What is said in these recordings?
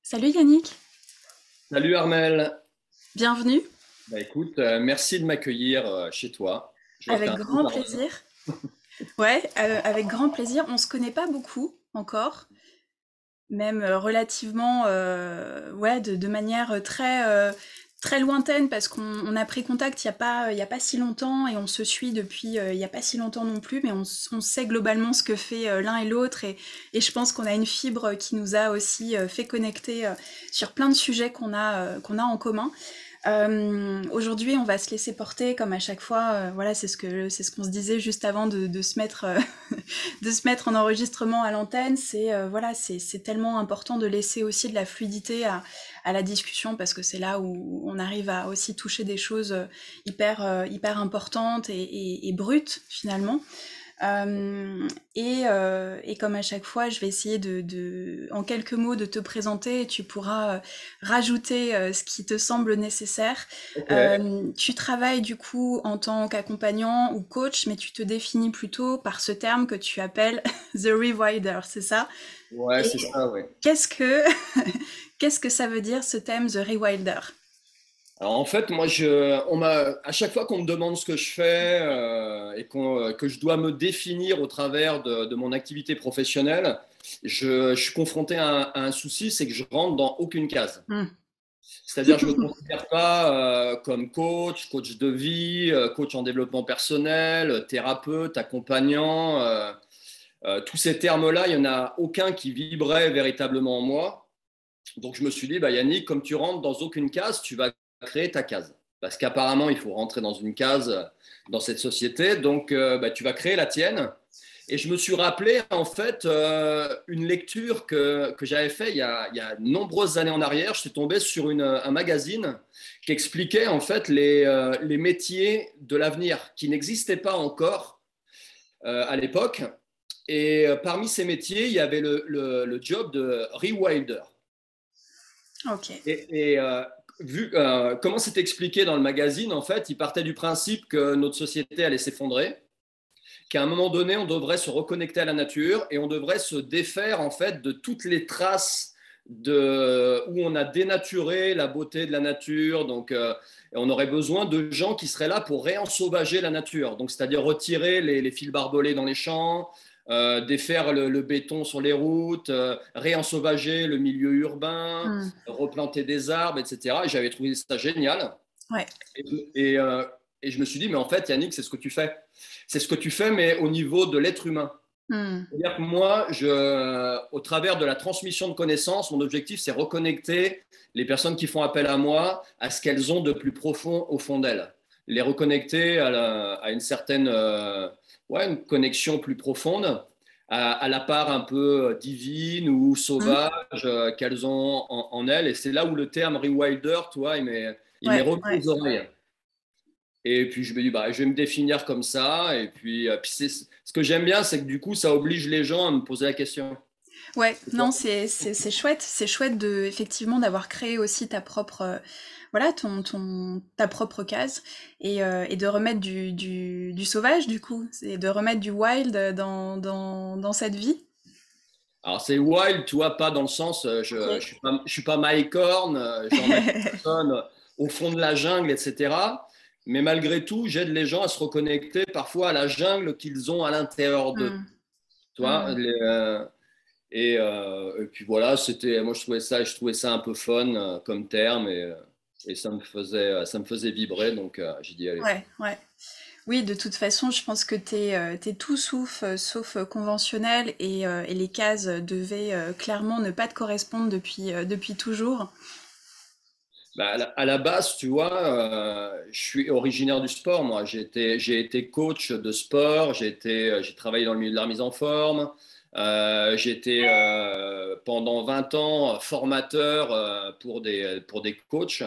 Salut Yannick, Salut Armel. bienvenue, Écoute, merci de m'accueillir chez toi. Je vois que tu as avec un beau grand jardin. plaisir. Ouais, avec grand plaisir. On se connaît pas beaucoup encore, même relativement, ouais, de manière très lointaine parce qu'on a pris contact il y a pas si longtemps et on se suit depuis il y a pas si longtemps non plus, mais on sait globalement ce que fait l'un et l'autre et je pense qu'on a une fibre qui nous a aussi fait connecter sur plein de sujets qu'on a en commun. Aujourd'hui, on va se laisser porter comme à chaque fois. Voilà, c'est ce qu'on se disait juste avant de se mettre de se mettre en enregistrement à l'antenne. C'est voilà, c'est tellement important de laisser aussi de la fluidité à la discussion parce que c'est là où on arrive à aussi toucher des choses hyper importantes et brutes finalement. Et comme à chaque fois, je vais essayer en quelques mots, de te présenter et tu pourras rajouter ce qui te semble nécessaire. Ok, Tu travailles du coup en tant qu'accompagnant ou coach, mais tu te définis plutôt par ce terme que tu appelles The Rewilder, c'est ça? ouais, Et c'est ça, ouais. qu'est-ce que, qu'est-ce que ça veut dire ce thème The Rewilder? Alors en fait, moi, à chaque fois qu'on me demande ce que je fais que je dois me définir au travers de mon activité professionnelle, je suis confronté à un souci, c'est que je rentre dans aucune case. Hmm. C'est-à-dire, je ne me considère pas comme coach de vie, coach en développement personnel, thérapeute, accompagnant. Tous ces termes-là, il n'y en a aucun qui vibrait véritablement en moi. Donc, je me suis dit, bah, Yannick, comme tu rentres dans aucune case, tu vas créer ta case. Parce qu'apparemment, il faut rentrer dans une case dans cette société. Donc, bah, tu vas créer la tienne. Et je me suis rappelé, en fait, une lecture que j'avais fait il y a de nombreuses années en arrière. Je suis tombé sur un magazine qui expliquait, en fait, les métiers de l'avenir qui n'existaient pas encore à l'époque. Et parmi ces métiers, il y avait le job de rewilder. Ok. Et vu comment c'est expliqué dans le magazine, en fait, il partait du principe que notre société allait s'effondrer, qu'à un moment donné, on devrait se reconnecter à la nature et on devrait se défaire en fait de toutes les traces où on a dénaturé la beauté de la nature. Donc, on aurait besoin de gens qui seraient là pour réensauvager la nature. Donc, c'est-à-dire retirer les fils barbelés dans les champs, défaire le béton sur les routes, réensauvager le milieu urbain, Hmm. replanter des arbres, etc. Et j'avais trouvé ça génial. Ouais. Et, et, euh, et je me suis dit, mais en fait, Yannick, c'est ce que tu fais. C'est ce que tu fais, mais au niveau de l'être humain. Hmm. C'est-à-dire que moi, au travers de la transmission de connaissances, mon objectif, c'est reconnecter les personnes qui font appel à moi à ce qu'elles ont de plus profond au fond d'elles. Les reconnecter à une certaine ouais, une connexion plus profonde, à la part un peu divine ou Hmm. sauvage qu'elles ont en elles. Et c'est là où le terme rewilder, toi, il m'est Ouais, revenu ouais. aux oreilles. Et puis je me dis, bah, je vais me définir comme ça. Et puis ce que j'aime bien, c'est que du coup, ça oblige les gens à me poser la question. Ouais, non, c'est chouette. C'est chouette de, effectivement, d'avoir créé aussi ta propre, voilà, ta propre case et de remettre du sauvage, du coup. C'est de remettre du wild dans cette vie. Alors c'est wild, tu vois, pas dans le sens, Ok. je suis pas Mike Horn, j'emmène personne au fond de la jungle, etc. Mais malgré tout, j'aide les gens à se reconnecter parfois à la jungle qu'ils ont à l'intérieur d'eux. Hmm, Tu vois, hmm. et puis voilà, moi je trouvais ça un peu fun comme terme et ça me faisait vibrer, donc j'ai dit allez. Ouais, ouais. Oui, de toute façon, je pense que t'es tout sauf conventionnel et les cases devaient clairement ne pas te correspondre depuis toujours. Bah, à la base, tu vois, je suis originaire du sport, moi. J'ai été coach de sport, j'ai travaillé dans le milieu de la mise en forme, j'ai été pendant 20 ans formateur pour des coachs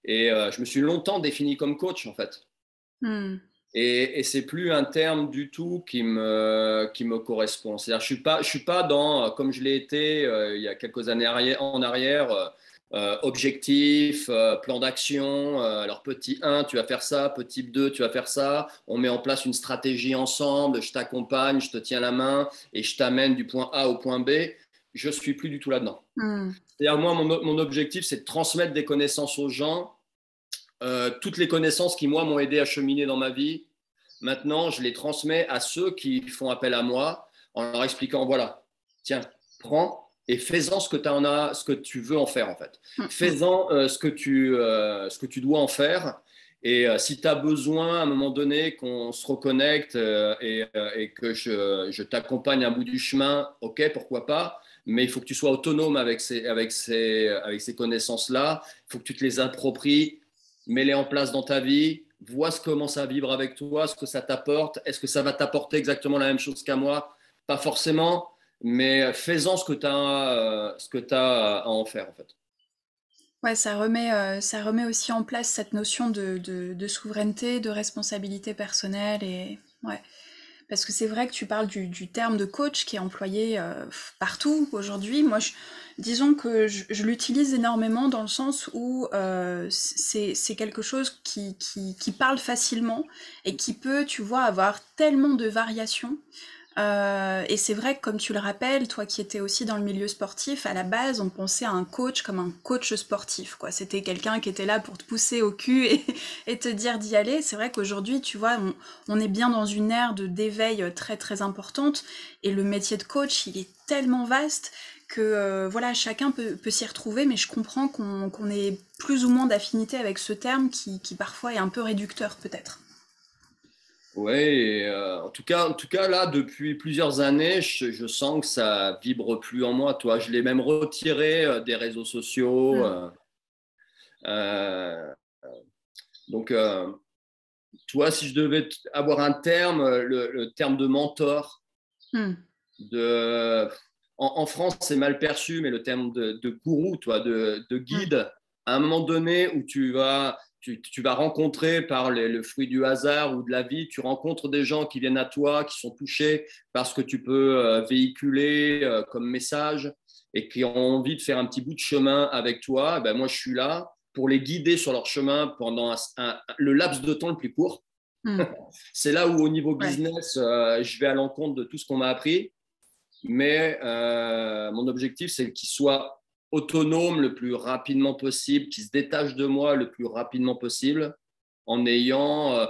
et je me suis longtemps défini comme coach, en fait. Hmm. Et c'est plus un terme du tout qui me correspond. C'est-à-dire, je suis pas dans, comme je l'ai été il y a quelques années en arrière, objectif, plan d'action. Alors, petit 1, tu vas faire ça. Petit 2, tu vas faire ça. On met en place une stratégie ensemble. Je t'accompagne, je te tiens la main et je t'amène du point A au point B. je suis plus du tout là-dedans. Hmm. C'est-à-dire, moi, mon objectif, c'est de transmettre des connaissances aux gens, toutes les connaissances qui, moi, m'ont aidé à cheminer dans ma vie. Maintenant, je les transmets à ceux qui font appel à moi en leur expliquant, voilà, tiens, prends et fais-en ce que tu veux en faire, en fait. Hmm. Fais-en ce que tu dois en faire. Et si tu as besoin, à un moment donné, qu'on se reconnecte et que je t'accompagne à bout du chemin, ok, pourquoi pas. Mais il faut que tu sois autonome avec ces connaissances-là. Il faut que tu te les appropries, mets-les en place dans ta vie, vois comment ça vibre avec toi, ce que ça t'apporte. Est-ce que ça va t'apporter exactement la même chose qu'à moi? Pas forcément, mais fais-en ce que tu as à en faire, en fait. Ouais, ça remet aussi en place cette notion de souveraineté, de responsabilité personnelle et ouais. Parce que c'est vrai que tu parles du terme de coach qui est employé partout aujourd'hui. Moi, disons que je l'utilise énormément dans le sens où c'est quelque chose qui parle facilement et qui peut, tu vois, avoir tellement de variations. Et c'est vrai que comme tu le rappelles, toi qui étais aussi dans le milieu sportif, à la base on pensait à un coach comme un coach sportif, quoi. C'était quelqu'un qui était là pour te pousser au cul et te dire d'y aller. C'est vrai qu'aujourd'hui, tu vois, on est bien dans une ère d'éveil très très importante et le métier de coach, il est tellement vaste que voilà, chacun peut s'y retrouver, mais je comprends qu'on ait plus ou moins d'affinité avec ce terme qui parfois est un peu réducteur peut-être. Oui, en tout cas, là, depuis plusieurs années, je sens que ça vibre plus en moi. Toi, je l'ai même retiré des réseaux sociaux. Hmm. Euh, donc, toi, si je devais avoir un terme, le terme de mentor, Hmm. de, en France, c'est mal perçu, mais le terme de gourou, toi, de Hmm. guide, à un moment donné où tu vas rencontrer par le fruit du hasard ou de la vie, tu rencontres des gens qui viennent à toi, qui sont touchés par ce que tu peux véhiculer comme message et qui ont envie de faire un petit bout de chemin avec toi. Ben moi, je suis là pour les guider sur leur chemin pendant le laps de temps le plus court. Hmm. C'est là où, au niveau Ouais. business, je vais à l'encontre de tout ce qu'on m'a appris. Mais mon objectif, c'est qu'il soit autonome le plus rapidement possible, qu'il se détache de moi le plus rapidement possible, en ayant,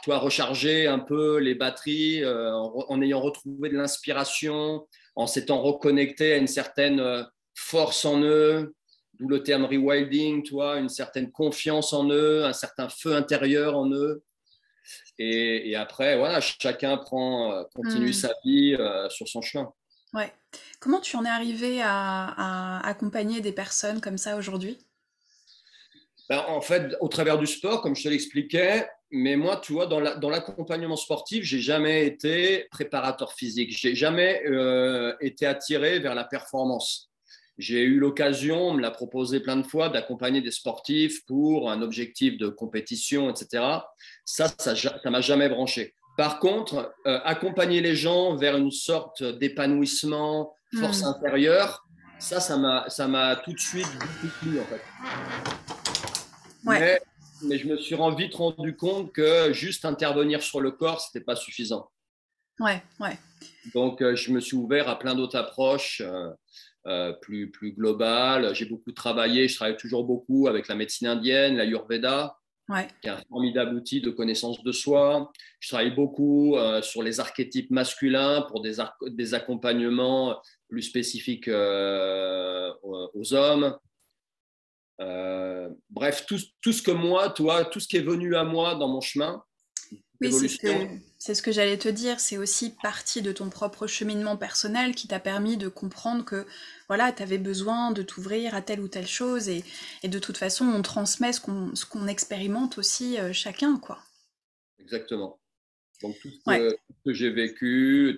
toi, rechargé un peu les batteries, en ayant retrouvé de l'inspiration, en s'étant reconnecté à une certaine force en eux, d'où le terme rewilding, toi, une certaine confiance en eux, un certain feu intérieur en eux. Et après, voilà, chacun continue Hmm. sa vie sur son chemin. Ouais. Comment tu en es arrivé à accompagner des personnes comme ça aujourd'hui? Ben, en fait, au travers du sport, comme je te l'expliquais, mais moi, tu vois, dans l'accompagnement sportif, j'ai jamais été préparateur physique. J'ai jamais été attiré vers la performance. J'ai eu l'occasion, on me l'a proposé plein de fois, d'accompagner des sportifs pour un objectif de compétition, etc. Ça m'a jamais branché. Par contre, accompagner les gens vers une sorte d'épanouissement, force Hmm. intérieure, ça m'a tout de suite beaucoup plu, en fait. Ouais, Mais, mais je me suis vite rendu compte que juste intervenir sur le corps, ce n'était pas suffisant. ouais, ouais. Donc, je me suis ouvert à plein d'autres approches plus globales. J'ai beaucoup travaillé, je travaille toujours beaucoup avec la médecine indienne, l'Ayurveda, Ouais. qui est un formidable outil de connaissance de soi. Je travaille beaucoup sur les archétypes masculins pour des accompagnements plus spécifiques aux hommes. Bref, tout ce que moi, toi, tout ce qui est venu à moi dans mon chemin Oui, d'évolution. c'est ce que j'allais te dire. C'est aussi partie de ton propre cheminement personnel qui t'a permis de comprendre que voilà, tu avais besoin de t'ouvrir à telle ou telle chose et de toute façon, on transmet ce qu'on expérimente aussi chacun, quoi. Exactement. Donc Ouais. tout ce que j'ai vécu,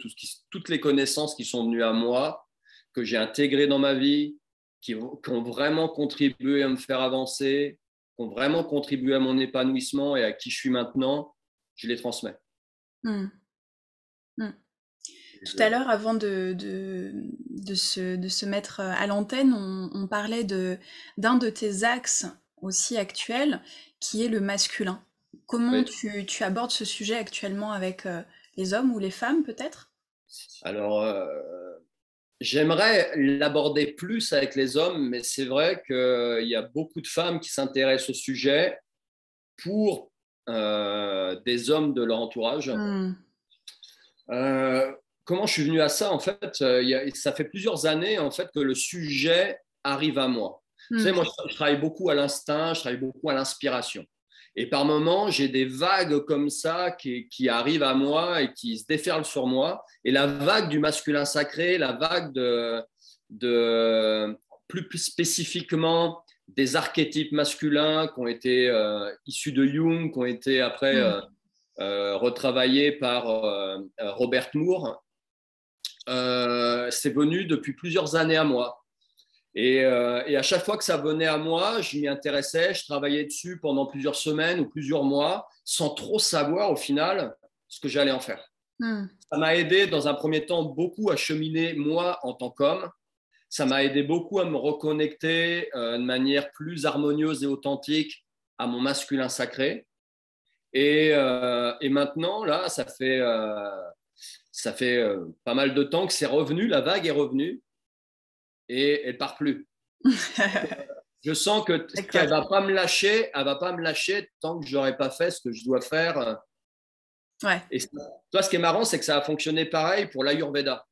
toutes les connaissances qui sont venues à moi, que j'ai intégrées dans ma vie, qui ont vraiment contribué à me faire avancer, qui ont vraiment contribué à mon épanouissement et à qui je suis maintenant, je les transmets. Hmm. Hmm. Et Tout à l'heure, avant de se mettre à l'antenne, on parlait d'un de tes axes aussi actuels, qui est le masculin. Comment oui. tu abordes ce sujet actuellement avec les hommes ou les femmes, peut-être? Alors, J'aimerais l'aborder plus avec les hommes, mais c'est vrai qu'il y a beaucoup de femmes qui s'intéressent au sujet pour des hommes de leur entourage. Hmm. Euh, Comment je suis venu à ça? En fait, ça fait plusieurs années en fait que le sujet arrive à moi. Vous Hmm. savez, moi, je travaille beaucoup à l'instinct, je travaille beaucoup à l'inspiration. Et par moments, j'ai des vagues comme ça qui arrivent à moi et qui se déferlent sur moi. Et la vague du masculin sacré, la vague de plus spécifiquement des archétypes masculins qui ont été issus de Jung, qui ont été après Hmm. retravaillés par Robert Moore, c'est venu depuis plusieurs années à moi. Et à chaque fois que ça venait à moi, je m'y intéressais, je travaillais dessus pendant plusieurs semaines ou plusieurs mois, sans trop savoir au final ce que j'allais en faire. Hmm. Ça m'a aidé dans un premier temps beaucoup à cheminer moi en tant qu'homme. Ça m'a aidé beaucoup à me reconnecter de manière plus harmonieuse et authentique à mon masculin sacré. Et maintenant, là, ça fait pas mal de temps que c'est revenu, la vague est revenue et elle part plus. Je sens qu'elle D'accord. va pas me lâcher, elle va pas me lâcher tant que j'aurai pas fait ce que je dois faire. Ouais, Et toi, ce qui est marrant, c'est que ça a fonctionné pareil pour l'Ayurveda,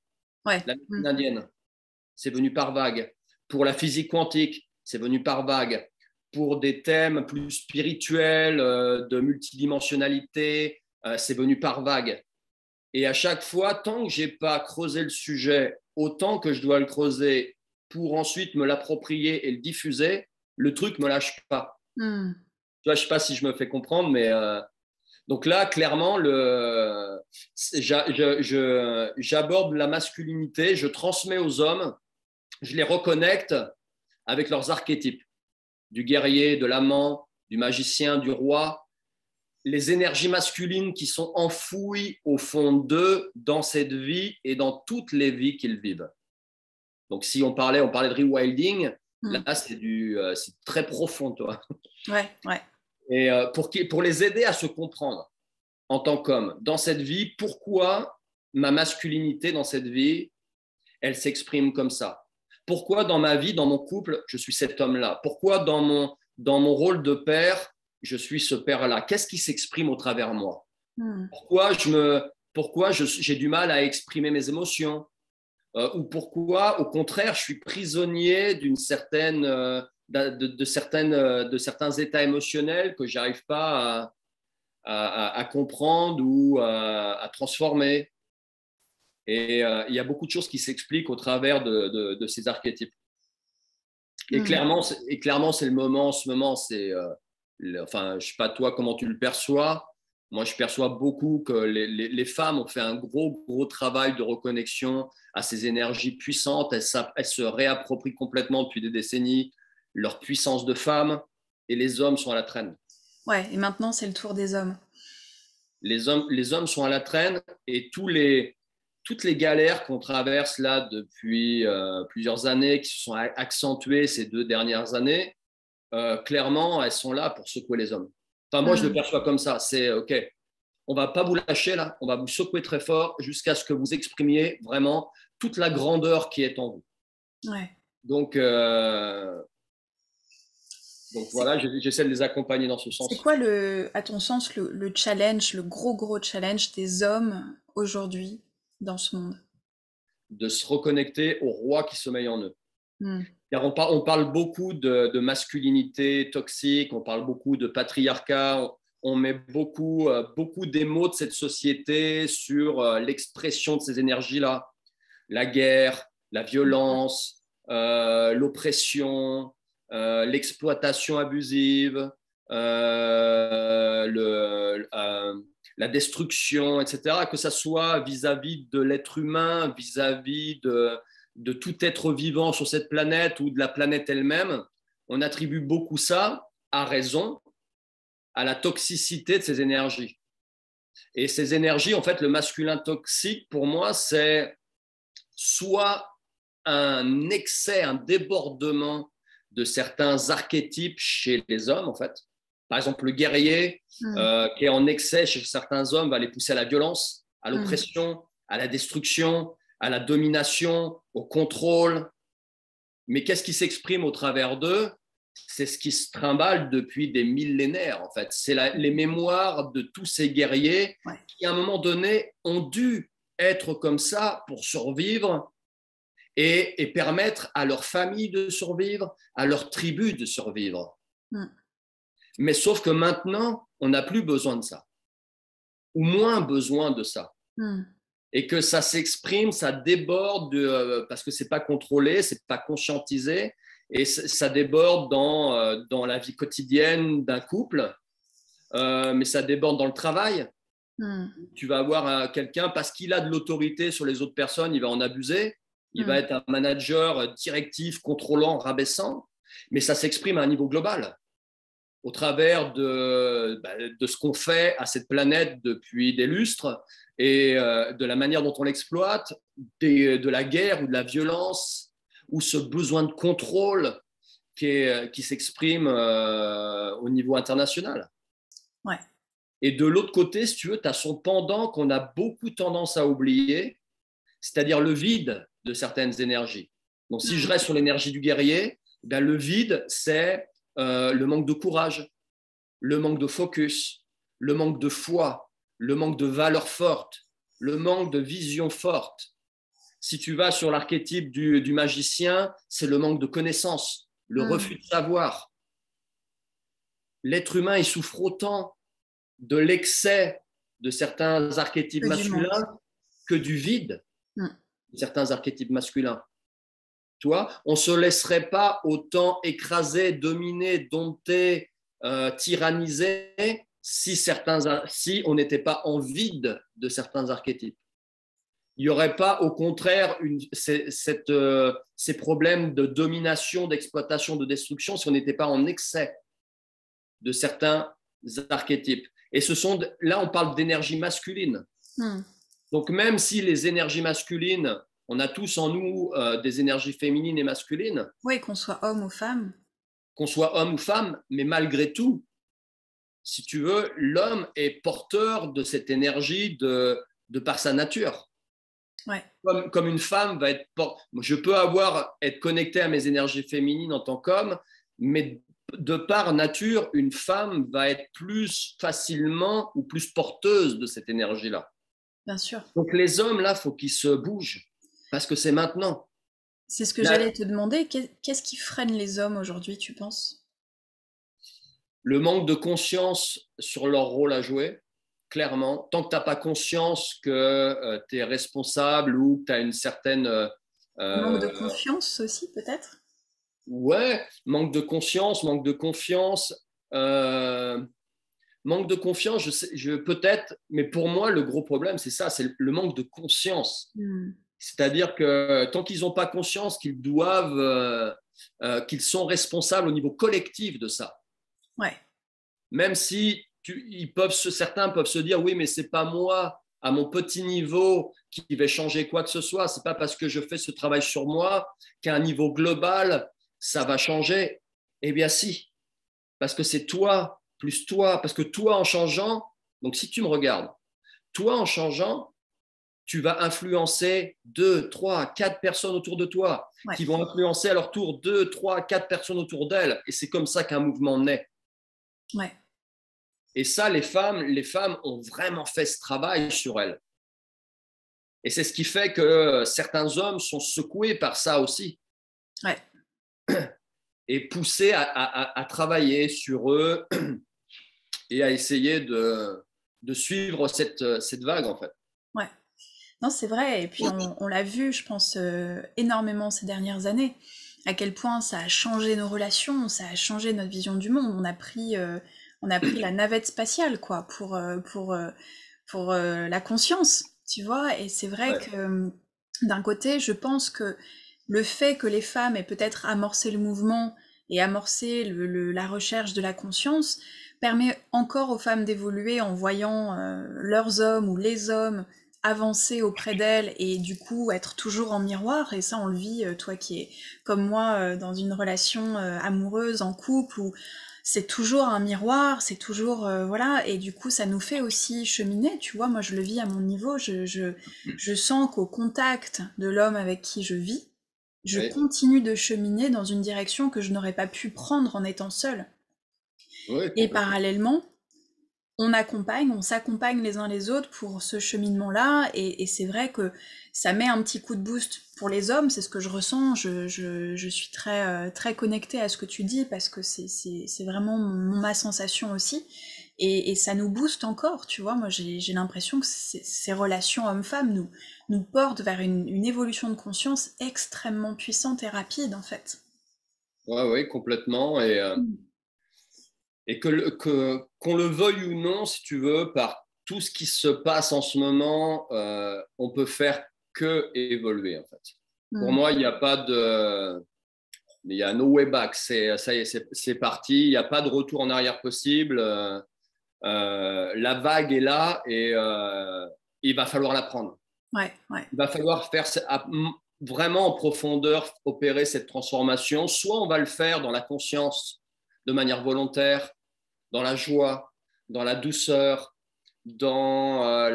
ouais. la Hmm. médecine indienne. C'est venu par vague. Pour la physique quantique, c'est venu par vague. Pour des thèmes plus spirituels, de multidimensionnalité, c'est venu par vague. Et à chaque fois, tant que j'ai pas creusé le sujet autant que je dois le creuser pour ensuite me l'approprier et le diffuser, le truc me lâche pas. Hmm. Tu vois, je sais pas si je me fais comprendre, mais donc là, clairement, j'aborde la masculinité, je transmets aux hommes, je les reconnecte avec leurs archétypes, du guerrier, de l'amant, du magicien, du roi, les énergies masculines qui sont enfouies au fond d'eux dans cette vie et dans toutes les vies qu'ils vivent. Donc, si on parlait de rewilding, Hmm. là, c'est très profond, toi. Ouais, ouais. Et pour les aider à se comprendre en tant qu'homme dans cette vie, pourquoi ma masculinité dans cette vie, elle s'exprime comme ça? Pourquoi dans ma vie, dans mon couple, je suis cet homme-là? Pourquoi dans mon rôle de père, je suis ce père-là? Qu'est-ce qui s'exprime au travers de moi? Hmm. Pourquoi j'ai du mal à exprimer mes émotions? Ou pourquoi, au contraire, je suis prisonnier de certains états émotionnels que j'arrive pas à comprendre ou à transformer. Et il y a beaucoup de choses qui s'expliquent au travers de ces archétypes. Et Hmm. clairement, c'est le moment, en ce moment, enfin, je sais pas toi comment tu le perçois. Moi, je perçois beaucoup que les femmes ont fait un gros, gros travail de reconnexion à ces énergies puissantes. Elles se réapproprient complètement depuis des décennies leur puissance de femme et les hommes sont à la traîne. Ouais, et maintenant c'est le tour des hommes. Les hommes sont à la traîne et toutes les galères qu'on traverse là depuis plusieurs années, qui se sont accentuées ces 2 dernières années, clairement, elles sont là pour secouer les hommes. Enfin, moi, je le Hmm. perçois comme ça. C'est OK, on va pas vous lâcher là, on va vous secouer très fort jusqu'à ce que vous exprimiez vraiment toute la grandeur qui est en vous. Ouais. Donc, euh, donc C'est voilà, j'essaie de les accompagner dans ce c'est sens, quoi à ton sens, le challenge, le gros gros challenge des hommes aujourd'hui dans ce monde? de se reconnecter au roi qui sommeille en eux. Hmm. Car on parle beaucoup de masculinité toxique, on parle beaucoup de patriarcat, on met beaucoup des mots de cette société sur l'expression de ces énergies-là. La guerre, la violence, l'oppression, l'exploitation abusive, la destruction, etc., que ça soit vis-à-vis de l'être humain, vis-à-vis de tout être vivant sur cette planète ou de la planète elle-même, on attribue beaucoup ça, à raison, à la toxicité de ces énergies. Et ces énergies, en fait, le masculin toxique, pour moi, c'est soit un excès, un débordement de certains archétypes chez les hommes, en fait. Par exemple, le guerrier Hmm. qui est en excès chez certains hommes va les pousser à la violence, à Hmm. l'oppression, à la destruction, à la domination, au contrôle. Mais qu'est-ce qui s'exprime au travers d'eux? C'est ce qui se trimballe depuis des millénaires, en fait. C'est les mémoires de tous ces guerriers qui, à un moment donné, ont dû être comme ça pour survivre et permettre à leur famille de survivre, à leur tribu de survivre. Mais sauf que maintenant, on n'a plus besoin de ça, ou moins besoin de ça. Et que ça s'exprime, ça déborde, parce que ce n'est pas contrôlé, ce n'est pas conscientisé, et ça déborde dans la vie quotidienne d'un couple, mais ça déborde dans le travail. Tu vas avoir quelqu'un, parce qu'il a de l'autorité sur les autres personnes, il va en abuser, il va être un manager directif, contrôlant, rabaissant, mais ça s'exprime à un niveau global, au travers de ce qu'on fait à cette planète depuis des lustres, et de la manière dont on l'exploite, de la guerre ou de la violence, ou ce besoin de contrôle qui s'exprime au niveau international. Ouais. Et de l'autre côté, si tu veux, tu as son pendant qu'on a beaucoup tendance à oublier, c'est-à-dire le vide de certaines énergies. Donc, si je reste sur l'énergie du guerrier, ben, le vide, c'est le manque de courage, le manque de focus, le manque de foi, le manque de valeur forte, le manque de vision forte. Si tu vas sur l'archétype du magicien, c'est le manque de connaissance, le refus de savoir. L'être humain, il souffre autant de l'excès de certains archétypes masculins que du vide de certains archétypes masculins. Tu vois, on ne se laisserait pas autant écraser, dominer, dompter, tyranniser si on n'était pas en vide de certains archétypes. Il n'y aurait pas, au contraire, ces problèmes de domination, d'exploitation, de destruction si on n'était pas en excès de certains archétypes. Et là, on parle d'énergie masculine. Donc, même si les énergies masculines, on a tous en nous des énergies féminines et masculines. Oui, qu'on soit homme ou femme. Qu'on soit homme ou femme, mais malgré tout, si tu veux, l'homme est porteur de cette énergie de par sa nature. Ouais. Comme une femme va être je peux être connecté à mes énergies féminines en tant qu'homme, mais de par nature, une femme va être plus facilement ou plus porteuse de cette énergie-là. Bien sûr. Donc les hommes, là, il faut qu'ils se bougent, parce que c'est maintenant. C'est ce que j'allais te demander. Qu'est-ce qui freine les hommes aujourd'hui, tu penses? Le manque de conscience sur leur rôle à jouer. Clairement, tant que tu n'as pas conscience que tu es responsable ou que tu as une certaine... manque de confiance aussi, peut-être? Ouais, manque de conscience, manque de confiance. Manque de confiance, peut-être, mais pour moi, le gros problème, c'est ça, c'est le manque de conscience. C'est-à-dire que tant qu'ils n'ont pas conscience qu'ils doivent, qu'ils sont responsables au niveau collectif de ça. Ouais. Même si certains peuvent se dire oui, mais c'est pas moi à mon petit niveau qui vais changer quoi que ce soit. C'est pas parce que je fais ce travail sur moi qu'à un niveau global ça va changer. Eh bien si, parce que c'est toi plus toi, parce que toi en changeant. Donc si tu me regardes, toi en changeant, tu vas influencer 2, 3, 4 personnes autour de toi, qui vont influencer à leur tour 2, 3, 4 personnes autour d'elles. Et c'est comme ça qu'un mouvement naît. Ouais. Et ça, les femmes ont vraiment fait ce travail sur elles. Et c'est ce qui fait que certains hommes sont secoués par ça aussi. Ouais. Et poussés à travailler sur eux et à essayer de suivre cette vague, en fait. Ouais. Non, c'est vrai. Et puis, on l'a vu, je pense, énormément ces dernières années, à quel point ça a changé nos relations, ça a changé notre vision du monde. On a pris la navette spatiale, quoi, pour la conscience, tu vois. Et c'est vrai que, d'un côté, je pense que le fait que les femmes aient peut-être amorcé le mouvement et amorcé la recherche de la conscience permet encore aux femmes d'évoluer en voyant leurs hommes ou les hommes avancer auprès d'elles et du coup être toujours en miroir. Et ça, on le vit, toi qui es comme moi dans une relation amoureuse, en couple, où c'est toujours un miroir, c'est toujours voilà, et du coup ça nous fait aussi cheminer, tu vois, moi je le vis à mon niveau, je sens qu'au contact de l'homme avec qui je vis, je Oui, continue de cheminer dans une direction que je n'aurais pas pu prendre en étant seule. oui, Et complètement. parallèlement, on s'accompagne les uns les autres pour ce cheminement-là, et c'est vrai que ça met un petit coup de boost pour les hommes, c'est ce que je ressens, je suis très connectée à ce que tu dis, parce que c'est vraiment ma sensation aussi, et ça nous booste encore, tu vois, moi j'ai l'impression que ces relations hommes-femmes nous portent vers une évolution de conscience extrêmement puissante et rapide, en fait. Ouais, oui, complètement. Et qu'on le veuille ou non, si tu veux, par tout ce qui se passe en ce moment, on peut faire que évoluer, en fait. Pour Mm. moi, il n'y a pas de... Il y a no way back. Ça y est, c'est parti. Il n'y a pas de retour en arrière possible. La vague est là et il va falloir la prendre. Ouais, ouais. Il va falloir faire vraiment en profondeur opérer cette transformation. Soit on va le faire dans la conscience, de manière volontaire, dans la joie, dans la douceur, dans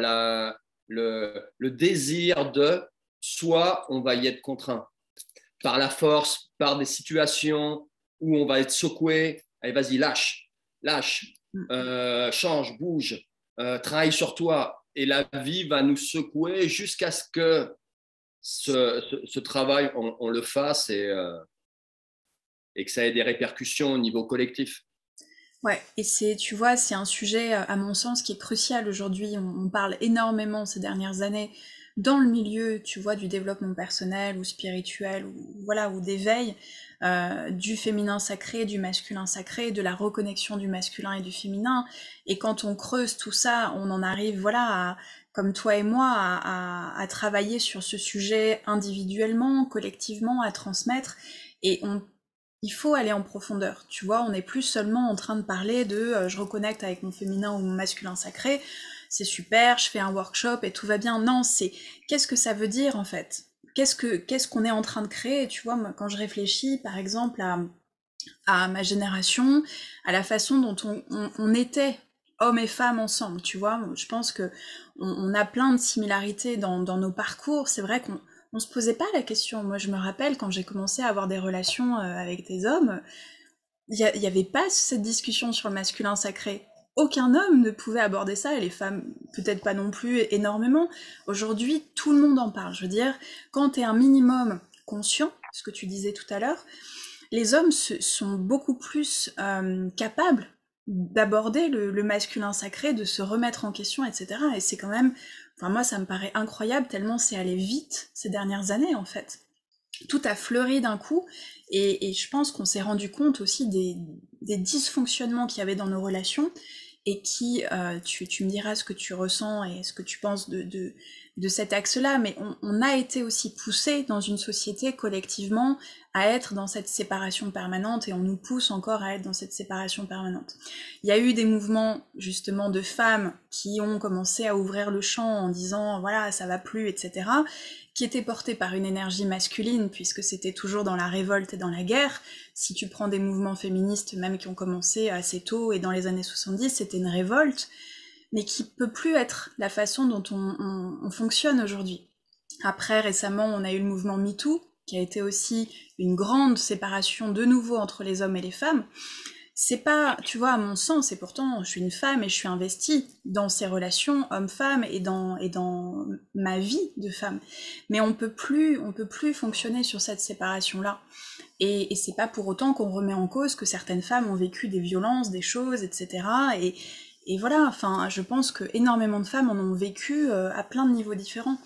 le désir de, soit on va y être contraint par la force, par des situations où on va être secoué. Allez, vas-y, lâche, lâche, Mm. change, bouge, travaille sur toi. Et la vie va nous secouer jusqu'à ce que ce travail, on le fasse et que ça ait des répercussions au niveau collectif. Ouais, et tu vois, c'est un sujet, à mon sens, qui est crucial aujourd'hui. On parle énormément ces dernières années dans le milieu, tu vois, du développement personnel ou spirituel, ou voilà, ou d'éveil, du féminin sacré, du masculin sacré, de la reconnexion du masculin et du féminin. Et quand on creuse tout ça, on en arrive, voilà, comme toi et moi, à travailler sur ce sujet individuellement, collectivement, à transmettre. Et il faut aller en profondeur, tu vois, on n'est plus seulement en train de parler de je reconnecte avec mon féminin ou mon masculin sacré, c'est super, je fais un workshop et tout va bien. Non, c'est qu'est-ce que ça veut dire en fait? Qu'est-ce qu'on est en train de créer? Tu vois, moi, quand je réfléchis par exemple à ma génération, à la façon dont on était hommes et femmes ensemble, tu vois, je pense que on a plein de similarités dans nos parcours. C'est vrai qu'on se posait pas la question. Moi, je me rappelle quand j'ai commencé à avoir des relations avec des hommes, il y avait pas cette discussion sur le masculin sacré. Aucun homme ne pouvait aborder ça, et les femmes peut-être pas non plus énormément. Aujourd'hui, tout le monde en parle. Je veux dire, quand t'es un minimum conscient, ce que tu disais tout à l'heure, les hommes sont beaucoup plus capables d'aborder le masculin sacré, de se remettre en question, etc. Et c'est quand même, enfin moi ça me paraît incroyable tellement c'est allé vite ces dernières années en fait. Tout a fleuri d'un coup, et je pense qu'on s'est rendu compte aussi des dysfonctionnements qu'il y avait dans nos relations, et qui, tu me diras ce que tu ressens et ce que tu penses de cet axe-là, mais on a été aussi poussé dans une société collectivement à être dans cette séparation permanente, et on nous pousse encore à être dans cette séparation permanente. Il y a eu des mouvements justement de femmes qui ont commencé à ouvrir le champ en disant voilà ça va plus, etc., qui étaient portés par une énergie masculine, puisque c'était toujours dans la révolte et dans la guerre. Si tu prends des mouvements féministes, même qui ont commencé assez tôt et dans les années 70, c'était une révolte, mais qui peut plus être la façon dont on fonctionne aujourd'hui. Après, récemment, on a eu le mouvement MeToo, qui a été aussi une grande séparation de nouveau entre les hommes et les femmes. C'est pas, tu vois, à mon sens, et pourtant je suis une femme et je suis investie dans ces relations homme-femme et dans ma vie de femme. Mais on peut plus fonctionner sur cette séparation-là. Et c'est pas pour autant qu'on remet en cause que certaines femmes ont vécu des violences, des choses, etc. Et voilà, enfin, je pense que énormément de femmes en ont vécu à plein de niveaux différents.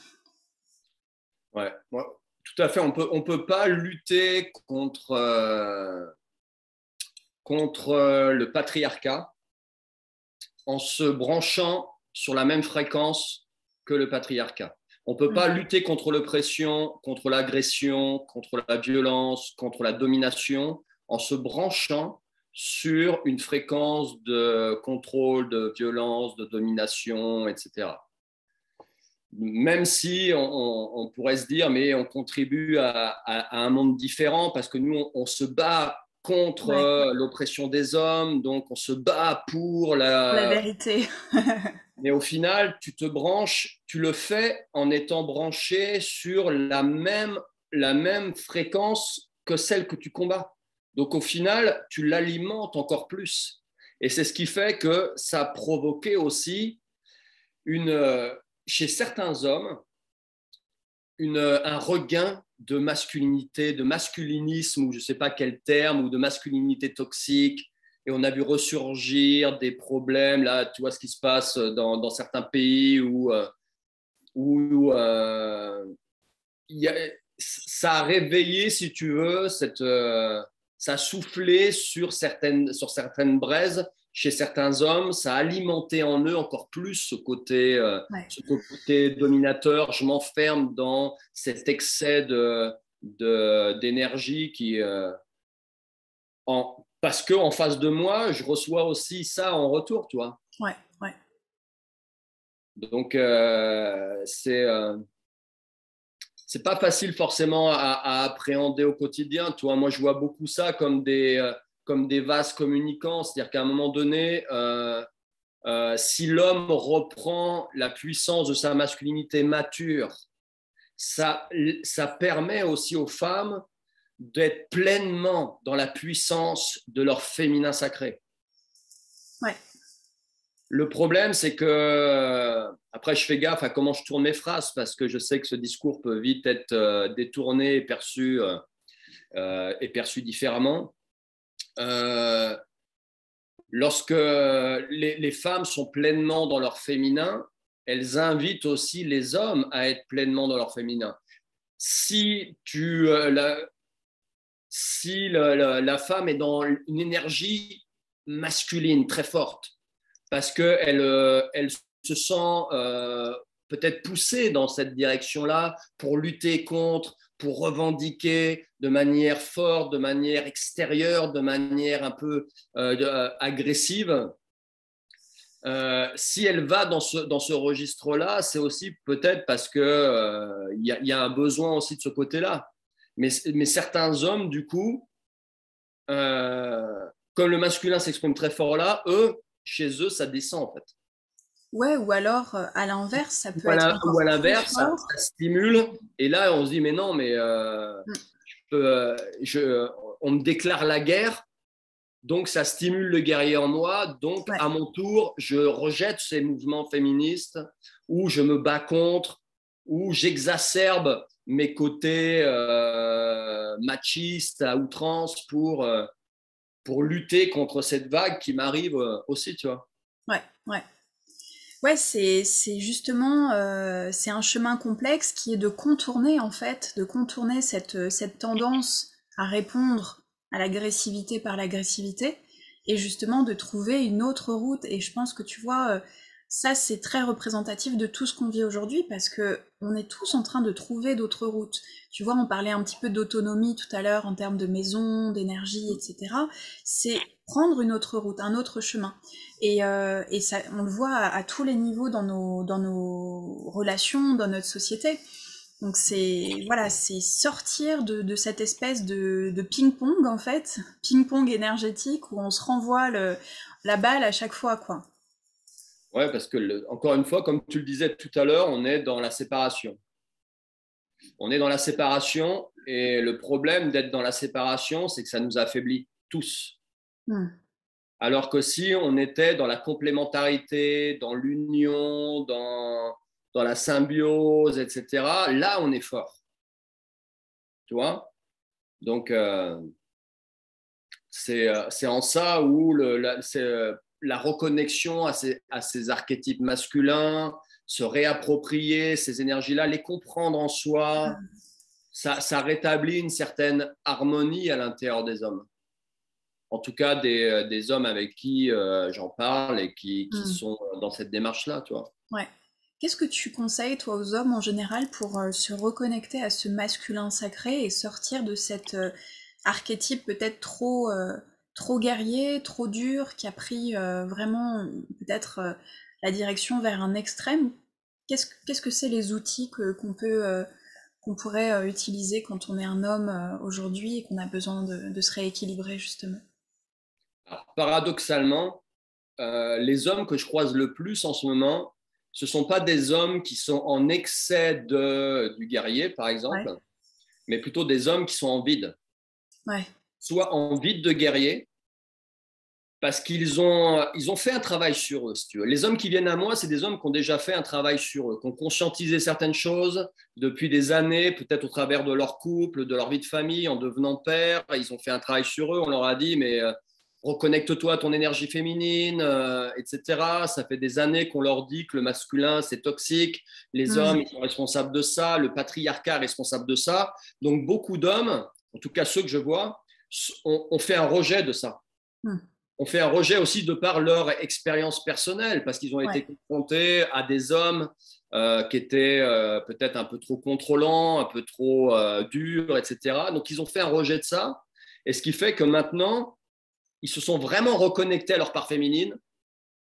Ouais, ouais, tout à fait. On peut pas lutter contre le patriarcat en se branchant sur la même fréquence que le patriarcat. On ne peut pas lutter contre l'oppression, contre l'agression, contre la violence, contre la domination en se branchant sur une fréquence de contrôle, de violence, de domination, etc. Même si on pourrait se dire, mais on contribue à un monde différent parce que nous, on se bat contre Ouais, l'oppression des hommes, donc on se bat pour pour la la... vérité. Mais au final, tu te branches, tu le fais en étant branché sur la même fréquence que celle que tu combats. Donc au final, tu l'alimentes encore plus. Et c'est ce qui fait que ça a provoqué aussi chez certains hommes un regain de masculinité, de masculinisme, ou je ne sais pas quel terme, ou de masculinité toxique. Et on a vu ressurgir des problèmes, là, tu vois ce qui se passe dans certains pays où y a, ça a réveillé, si tu veux, ça a soufflé sur certaines braises chez certains hommes, ça a alimenté en eux encore plus Ouais. ce côté dominateur. Je m'enferme dans cet excès d'énergie parce qu'en face de moi, je reçois aussi ça en retour, tu vois. Ouais, ouais. Donc, c'est pas facile forcément à appréhender au quotidien. Tu vois, moi, je vois beaucoup ça comme des vases communicants. C'est-à-dire qu'à un moment donné, si l'homme reprend la puissance de sa masculinité mature, ça permet aussi aux femmes d'être pleinement dans la puissance de leur féminin sacré. Ouais. Le problème, c'est que, après, je fais gaffe à comment je tourne mes phrases parce que je sais que ce discours peut vite être détourné et perçu différemment. Euh, Lorsque les femmes sont pleinement dans leur féminin, elles invitent aussi les hommes à être pleinement dans leur féminin. Si, tu, si la femme est dans une énergie masculine très forte, parce qu'elle se sent peut-être poussée dans cette direction-là pour lutter contre, pour revendiquer de manière forte, de manière extérieure, de manière un peu agressive. Si elle va dans ce registre-là, c'est aussi peut-être parce qu'il y a un besoin aussi de ce côté-là. Mais certains hommes, du coup, euh, comme le masculin s'exprime très fort là, chez eux, ça descend en fait. Ouais, ou alors, à l'inverse, ça peut Ou être encore à plus l'inverse, ça fort. stimule. Et là, on se dit, mais non, mais Mm. on me déclare la guerre, donc ça stimule le guerrier en moi. Donc, Ouais, à mon tour, je rejette ces mouvements féministes ou je me bats contre ou j'exacerbe mes côtés machistes à outrance pour lutter contre cette vague qui m'arrive aussi, tu vois. ouais, ouais. Ouais, c'est justement, c'est un chemin complexe qui est de contourner, en fait, de contourner cette tendance à répondre à l'agressivité par l'agressivité, et justement de trouver une autre route. Et je pense que tu vois, ça c'est très représentatif de tout ce qu'on vit aujourd'hui, parce que on est tous en train de trouver d'autres routes. Tu vois, on parlait un petit peu d'autonomie tout à l'heure en termes de maison, d'énergie, etc. C'est prendre une autre route, un autre chemin. Et ça, on le voit à tous les niveaux dans nos relations, dans notre société. Donc c'est voilà, c'est sortir de cette espèce de ping-pong en fait, ping-pong énergétique où on se renvoie la balle à chaque fois quoi. Ouais, parce que, encore une fois, comme tu le disais tout à l'heure, on est dans la séparation. On est dans la séparation et le problème d'être dans la séparation, c'est que ça nous affaiblit tous. Hmm. Alors que si on était dans la complémentarité, dans l'union, dans la symbiose, etc., là, on est fort. Tu vois. Donc, c'est en ça où c'est la reconnexion à ces archétypes masculins, se réapproprier ces énergies-là, les comprendre en soi, ça rétablit une certaine harmonie à l'intérieur des hommes. En tout cas, des hommes avec qui j'en parle et qui Hmm. sont dans cette démarche-là, tu vois. Ouais. Qu'est-ce que tu conseilles toi aux hommes en général pour se reconnecter à ce masculin sacré et sortir de cet archétype peut-être trop guerrier, trop dur, qui a pris vraiment peut-être la direction vers un extrême. Qu'est-ce que c'est les outils qu'on peut qu'on pourrait utiliser quand on est un homme aujourd'hui et qu'on a besoin de se rééquilibrer justement. Alors, paradoxalement, les hommes que je croise le plus en ce moment, ce ne sont pas des hommes qui sont en excès du guerrier, par Ouais, exemple, mais plutôt des hommes qui sont en vide. ouais, Soit en vide de guerrier, parce ils ont fait un travail sur eux, si tu veux. Les hommes qui viennent à moi, c'est des hommes qui ont déjà fait un travail sur eux, qui ont conscientisé certaines choses depuis des années, peut-être au travers de leur couple, de leur vie de famille, en devenant père. Ils ont fait un travail sur eux. On leur a dit, mais reconnecte-toi à ton énergie féminine, etc. Ça fait des années qu'on leur dit que le masculin, c'est toxique. Les hommes, mm, ils sont responsables de ça. Le patriarcat est responsable de ça. Donc, beaucoup d'hommes, en tout cas ceux que je vois, ont fait un rejet de ça. mm, On fait un rejet aussi de par leur expérience personnelle, parce qu'ils ont ouais, été confrontés à des hommes qui étaient peut-être un peu trop contrôlants, un peu trop durs, etc. Donc, ils ont fait un rejet de ça. Et ce qui fait que maintenant, ils se sont vraiment reconnectés à leur part féminine,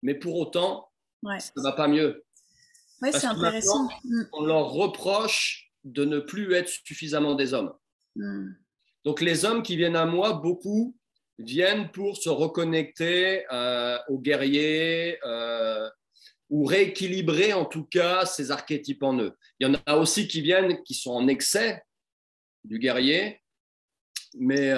mais pour autant, ouais, ça ne va pas mieux. ouais, c'est Parce que maintenant, intéressant. Mm, on leur reproche de ne plus être suffisamment des hommes. mm, Donc les hommes qui viennent à moi, beaucoup viennent pour se reconnecter aux guerriers ou rééquilibrer en tout cas ces archétypes en eux. Il y en a aussi qui viennent qui sont en excès du guerrier, mais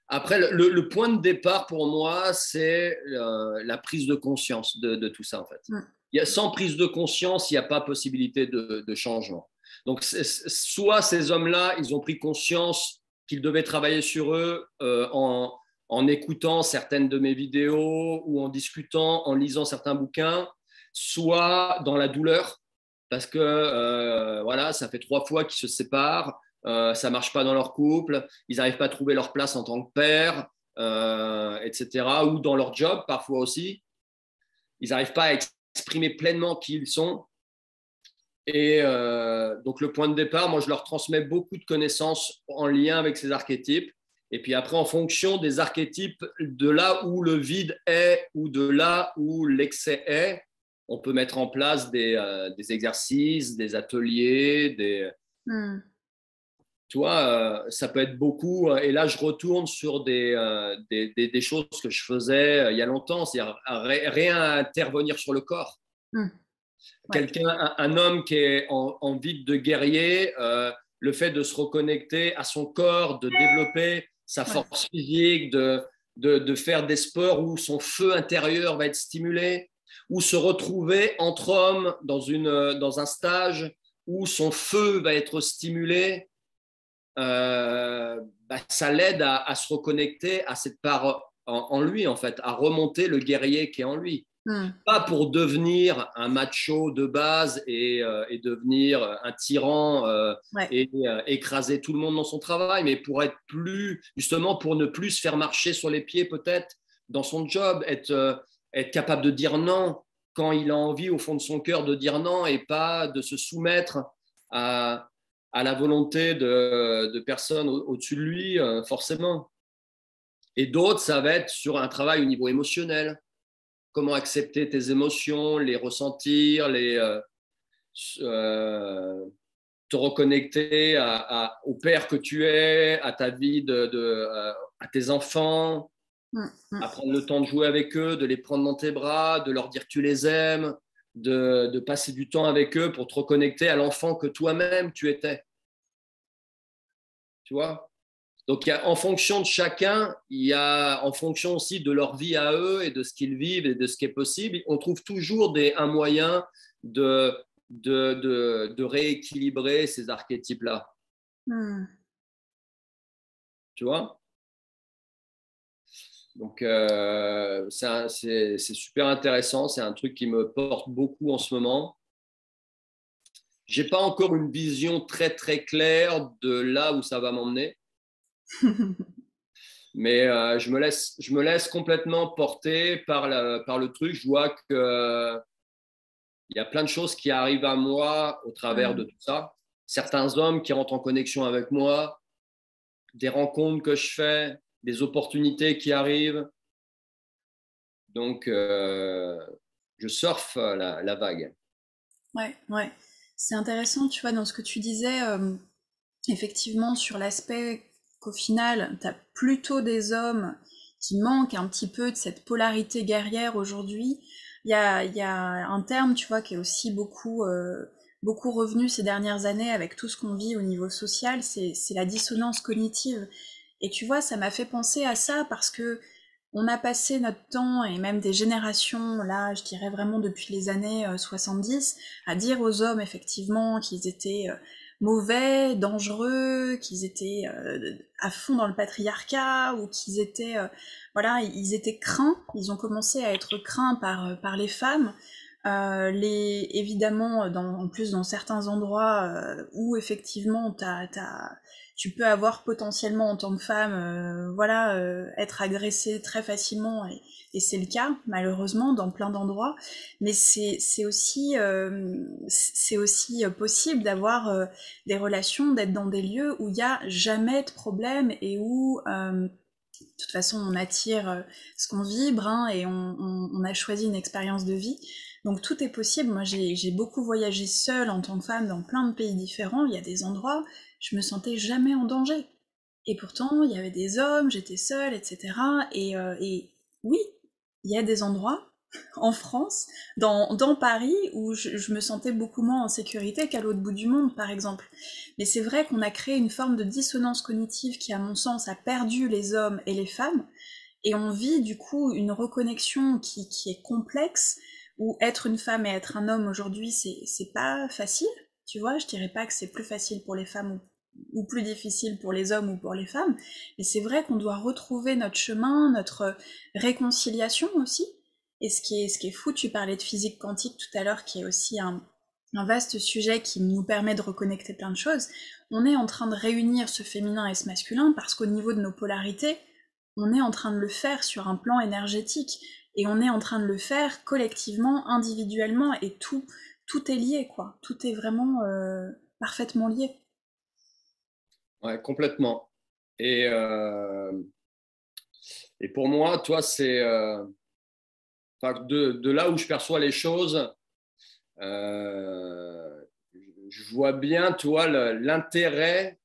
après le point de départ pour moi, c'est la prise de conscience de tout ça en fait. mm, Sans prise de conscience, il n'y a pas possibilité de changement. Donc, soit ces hommes-là, ils ont pris conscience qu'ils devaient travailler sur eux en écoutant certaines de mes vidéos ou en discutant, en lisant certains bouquins, soit dans la douleur, parce que voilà, ça fait 3 fois qu'ils se séparent, ça marche pas dans leur couple, ils n'arrivent pas à trouver leur place en tant que père, etc., ou dans leur job parfois aussi. Ils n'arrivent pas à exprimer pleinement qui ils sont. Et donc, le point de départ, moi, je leur transmets beaucoup de connaissances en lien avec ces archétypes. Et puis après, en fonction des archétypes, de là où le vide est ou de là où l'excès est, on peut mettre en place des exercices, des ateliers, mm. tu vois, ça peut être beaucoup. Et là, je retourne sur des choses que je faisais il y a longtemps, c'est-à-dire réintervenir sur le corps. Mm. Ouais, Quelqu'un, un homme qui est en vide de guerrier, le fait de se reconnecter à son corps, de développer sa ouais, force physique, de faire des sports où son feu intérieur va être stimulé, ou se retrouver entre hommes dans un stage où son feu va être stimulé, ça l'aide à se reconnecter à cette part en lui, en fait, à remonter le guerrier qui est en lui. mm, Pas pour devenir un macho de base et devenir un tyran ouais, et écraser tout le monde dans son travail, mais pour être plus, justement, pour ne plus se faire marcher sur les pieds peut-être dans son job, être capable de dire non quand il a envie au fond de son cœur de dire non et pas de se soumettre à, à la volonté de personnes au-dessus de lui, forcément. Et d'autres, ça va être sur un travail au niveau émotionnel. Comment accepter tes émotions, les ressentir, euh, te reconnecter au père que tu es, à ta vie, à tes enfants, mm, à mm. prendre le temps de jouer avec eux, de les prendre dans tes bras, de leur dire que tu les aimes, de passer du temps avec eux pour te reconnecter à l'enfant que toi-même tu étais. Tu vois? Donc, en fonction de chacun, il y a, en fonction aussi de leur vie à eux et de ce qu'ils vivent et de ce qui est possible, on trouve toujours un moyen de, de rééquilibrer ces archétypes-là. Mm. Tu vois? Donc, c'est super intéressant. C'est un truc qui me porte beaucoup en ce moment. J'ai pas encore une vision très, très claire de là où ça va m'emmener. Mais je me laisse complètement porter par le truc. Je vois que il y a plein de choses qui arrivent à moi au travers de Mm. tout ça. Certains hommes qui rentrent en connexion avec moi, des rencontres que je fais, des opportunités qui arrivent. Donc, je surfe la vague. Ouais, ouais. C'est intéressant, tu vois, dans ce que tu disais. effectivement sur l'aspect qu'au final, tu as plutôt des hommes qui manquent un petit peu de cette polarité guerrière aujourd'hui. Il y a un terme, tu vois, qui est aussi beaucoup revenu ces dernières années avec tout ce qu'on vit au niveau social, c'est la dissonance cognitive. Et tu vois, ça m'a fait penser à ça parce que on a passé notre temps, et même des générations, là, je dirais vraiment depuis les années 70, à dire aux hommes, effectivement, qu'ils étaient mauvais, dangereux, qu'ils étaient à fond dans le patriarcat, ou qu'ils étaient, voilà, ils étaient craints, ils ont commencé à être craints par les femmes, évidemment, en plus dans certains endroits où effectivement tu peux avoir potentiellement en tant que femme, voilà, être agressée très facilement, et c'est le cas malheureusement dans plein d'endroits. Mais c'est aussi possible d'avoir des relations, d'être dans des lieux où il n'y a jamais de problème et où de toute façon, on attire ce qu'on vibre, hein, et on a choisi une expérience de vie. Donc tout est possible. Moi, j'ai beaucoup voyagé seule en tant que femme dans plein de pays différents. Il y a des endroits, je me sentais jamais en danger. Et pourtant, il y avait des hommes, j'étais seule, etc. Et oui, il y a des endroits en France, dans Paris, où je me sentais beaucoup moins en sécurité qu'à l'autre bout du monde, par exemple. Mais c'est vrai qu'on a créé une forme de dissonance cognitive qui, à mon sens, a perdu les hommes et les femmes, et on vit du coup une reconnexion qui est complexe, où être une femme et être un homme aujourd'hui, c'est pas facile, tu vois, je dirais pas que c'est plus facile pour les femmes ou plus difficile pour les hommes ou pour les femmes, mais c'est vrai qu'on doit retrouver notre chemin, notre réconciliation aussi. Et ce qui est fou, tu parlais de physique quantique tout à l'heure, qui est aussi un vaste sujet qui nous permet de reconnecter plein de choses. On est en train de réunir ce féminin et ce masculin parce qu'au niveau de nos polarités, on est en train de le faire sur un plan énergétique, et on est en train de le faire collectivement, individuellement, et tout est lié, quoi. Tout est vraiment parfaitement lié. Ouais, complètement. Et, et pour moi, toi, de là où je perçois les choses, euh, je vois bien, toi, l'intérêt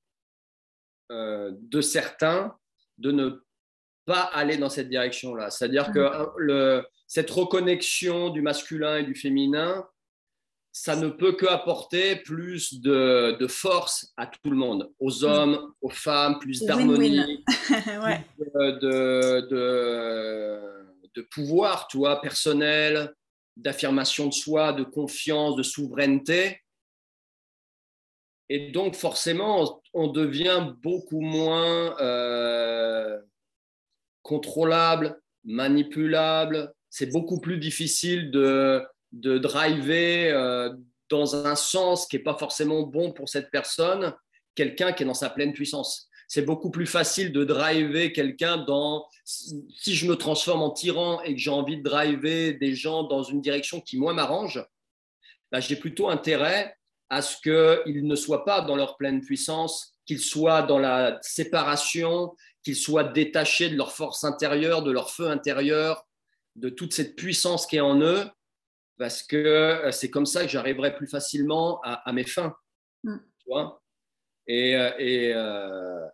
de certains de ne pas aller dans cette direction-là. C'est-à-dire que cette reconnexion du masculin et du féminin, ça ne peut que apporter plus de force à tout le monde, aux Oui, hommes, aux femmes, plus c'est win-win. d'harmonie, Ouais. plus de pouvoir, tu vois, personnel, d'affirmation de soi, de confiance, de souveraineté. Et donc, forcément, on devient beaucoup moins contrôlable, manipulable. C'est beaucoup plus difficile de driver dans un sens qui n'est pas forcément bon pour cette personne, quelqu'un qui est dans sa pleine puissance. C'est beaucoup plus facile de driver quelqu'un dans... Si je me transforme en tyran et que j'ai envie de driver des gens dans une direction qui, moi, m'arrange, bah, j'ai plutôt intérêt à ce qu'ils ne soient pas dans leur pleine puissance, qu'ils soient dans la séparation, qu'ils soient détachés de leur force intérieure, de leur feu intérieur, de toute cette puissance qui est en eux, parce que c'est comme ça que j'arriverai plus facilement à mes fins. Mm. Tu vois, et, et, euh,